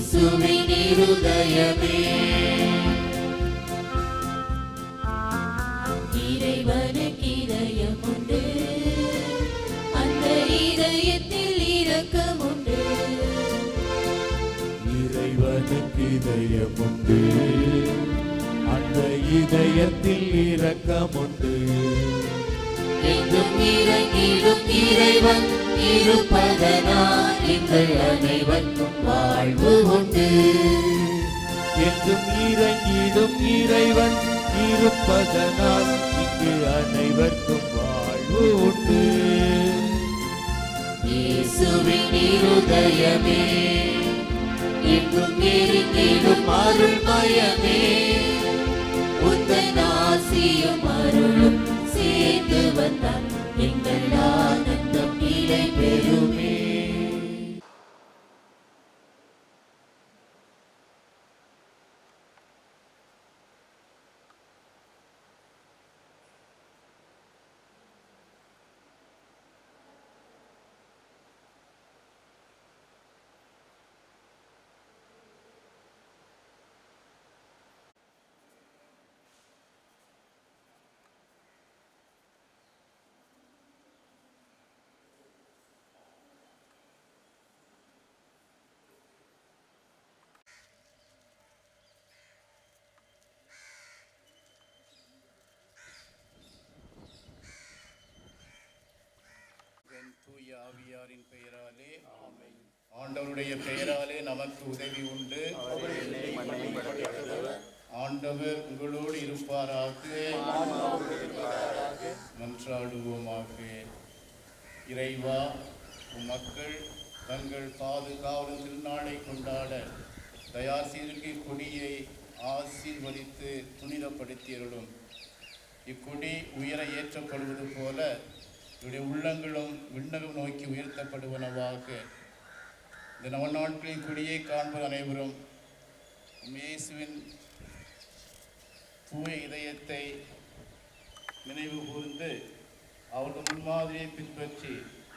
இயேசுவின் இருதயமே இறைவனுக்கு இதயம் உண்டு, அந்த இதயத்தில் இரக்கம் உண்டு. இறைவனுக்கு இதயம் உண்டு, அந்த இதயத்தில் இரக்கம் உண்டு. எங்கும் இறங்கிடும் இறைவன் இருப்பதனால் எங்கள் அனைவருக்கும் வாழ்வு உண்டு. என்றும் இறங்கிடும் இறைவன் இருப்பதனால் இங்கு அனைவருக்கும் வாழ்வு உண்டு. இயேசுவின் இருதயமே எங்கும் நெருங்கிடும் அருள்மயமே, உந்தன் ஆசியும் அருளும் சேர்ந்து வந்தால் எங்கள் ஆனந்தம் நிலை பெறுமே. தூய ஆவியாரின் பெயராலே ஆமென். ஆண்டவருடைய பெயராலே நமக்கு உதவி உண்டு. ஆண்டவர் உங்களோடு இருப்பாராக. மன்றாடுவோமாக. இறைவா, உம் மக்கள் தங்கள் பாதுகாவலும் திருநாளை கொண்டாட தயார் செய்திருக்கிற கொடியை ஆசீர்வதித்து புனிதப்படுத்தியருளும். இக்கொடி உயர ஏற்றப்படுவது போல இவருடைய உள்ளங்களும் விண்ணகம் நோக்கி உயர்த்தப்படுவனவாக. இந்த நவநாட்களின் கொடியை காண்பது அனைவரும் இயேசுவின் தூய இதயத்தை நினைவு கூர்ந்து அவர்கள் முன்மாதிரியை பின்பற்றி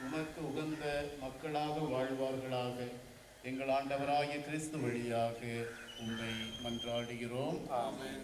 உமக்கு உகந்த மக்களாக வாழ்வார்களாக. எங்கள் ஆண்டவராகிய கிறிஸ்து வழியாக உம்மை மன்றாடுகிறோம். ஆமென்.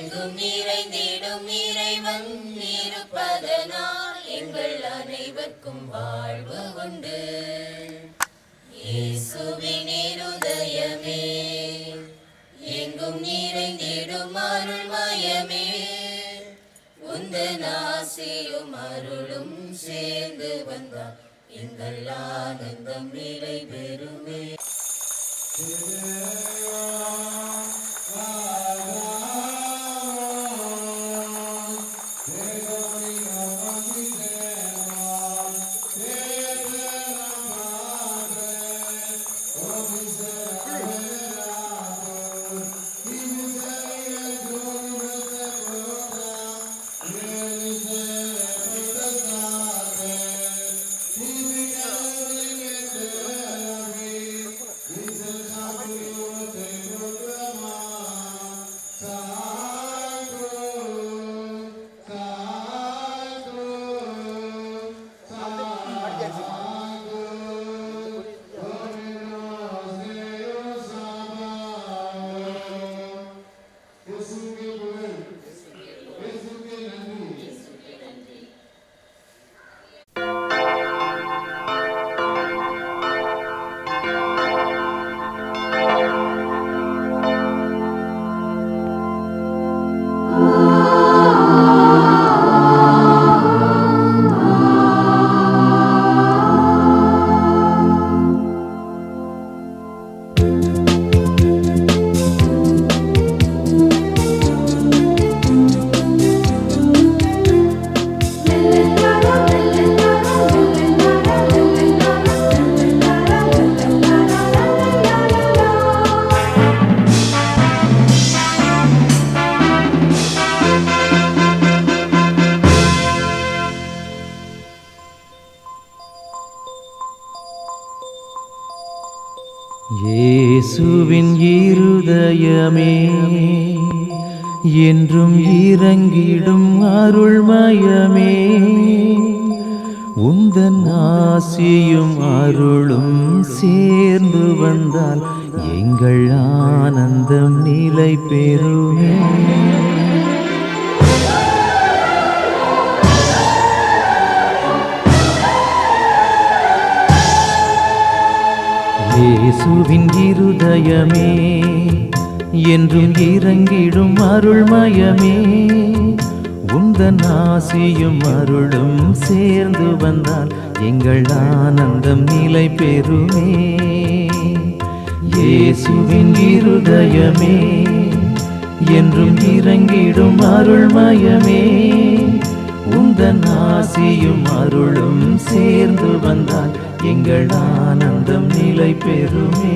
எங்கும் நிறைந்திடும் இறைவன் இருப்பதனால் எங்கள் அனைவருக்கும் வாழ்வு உண்டு. இயேசுவின் இருதயமே, எங்கும் நிறைந்திடும் அருள்மயமே, உந்தன் ஆசியும் அருளும் சேர்ந்து வந்தால் எங்கள் ஆனந்தம் நிலை பெறுமே. இயேசுவின் இருதயமே, என்றும் இறங்கிடும் அருள்மயமே, உந்தன் ஆசியும் அருளும் சேர்ந்து வந்தால் எங்கள் ஆனந்தம் நிலை பெறுமே. இயேசுவின் இருதயமே, என்றும் இறங்கிடும் அருள்மயமே, உந்தன் ஆசியும் அருளும் சேர்ந்து வந்தால் எங்கள் ஆனந்தம் நிலை பெறுமே. இயேசுவின் இருதயமே, என்றும் இறங்கிடும் அருள்மயமே, உந்தன் ஆசியும் அருளும் சேர்ந்து வந்தால் எங்கள் ஆனந்தம் நிலை பெறுமே.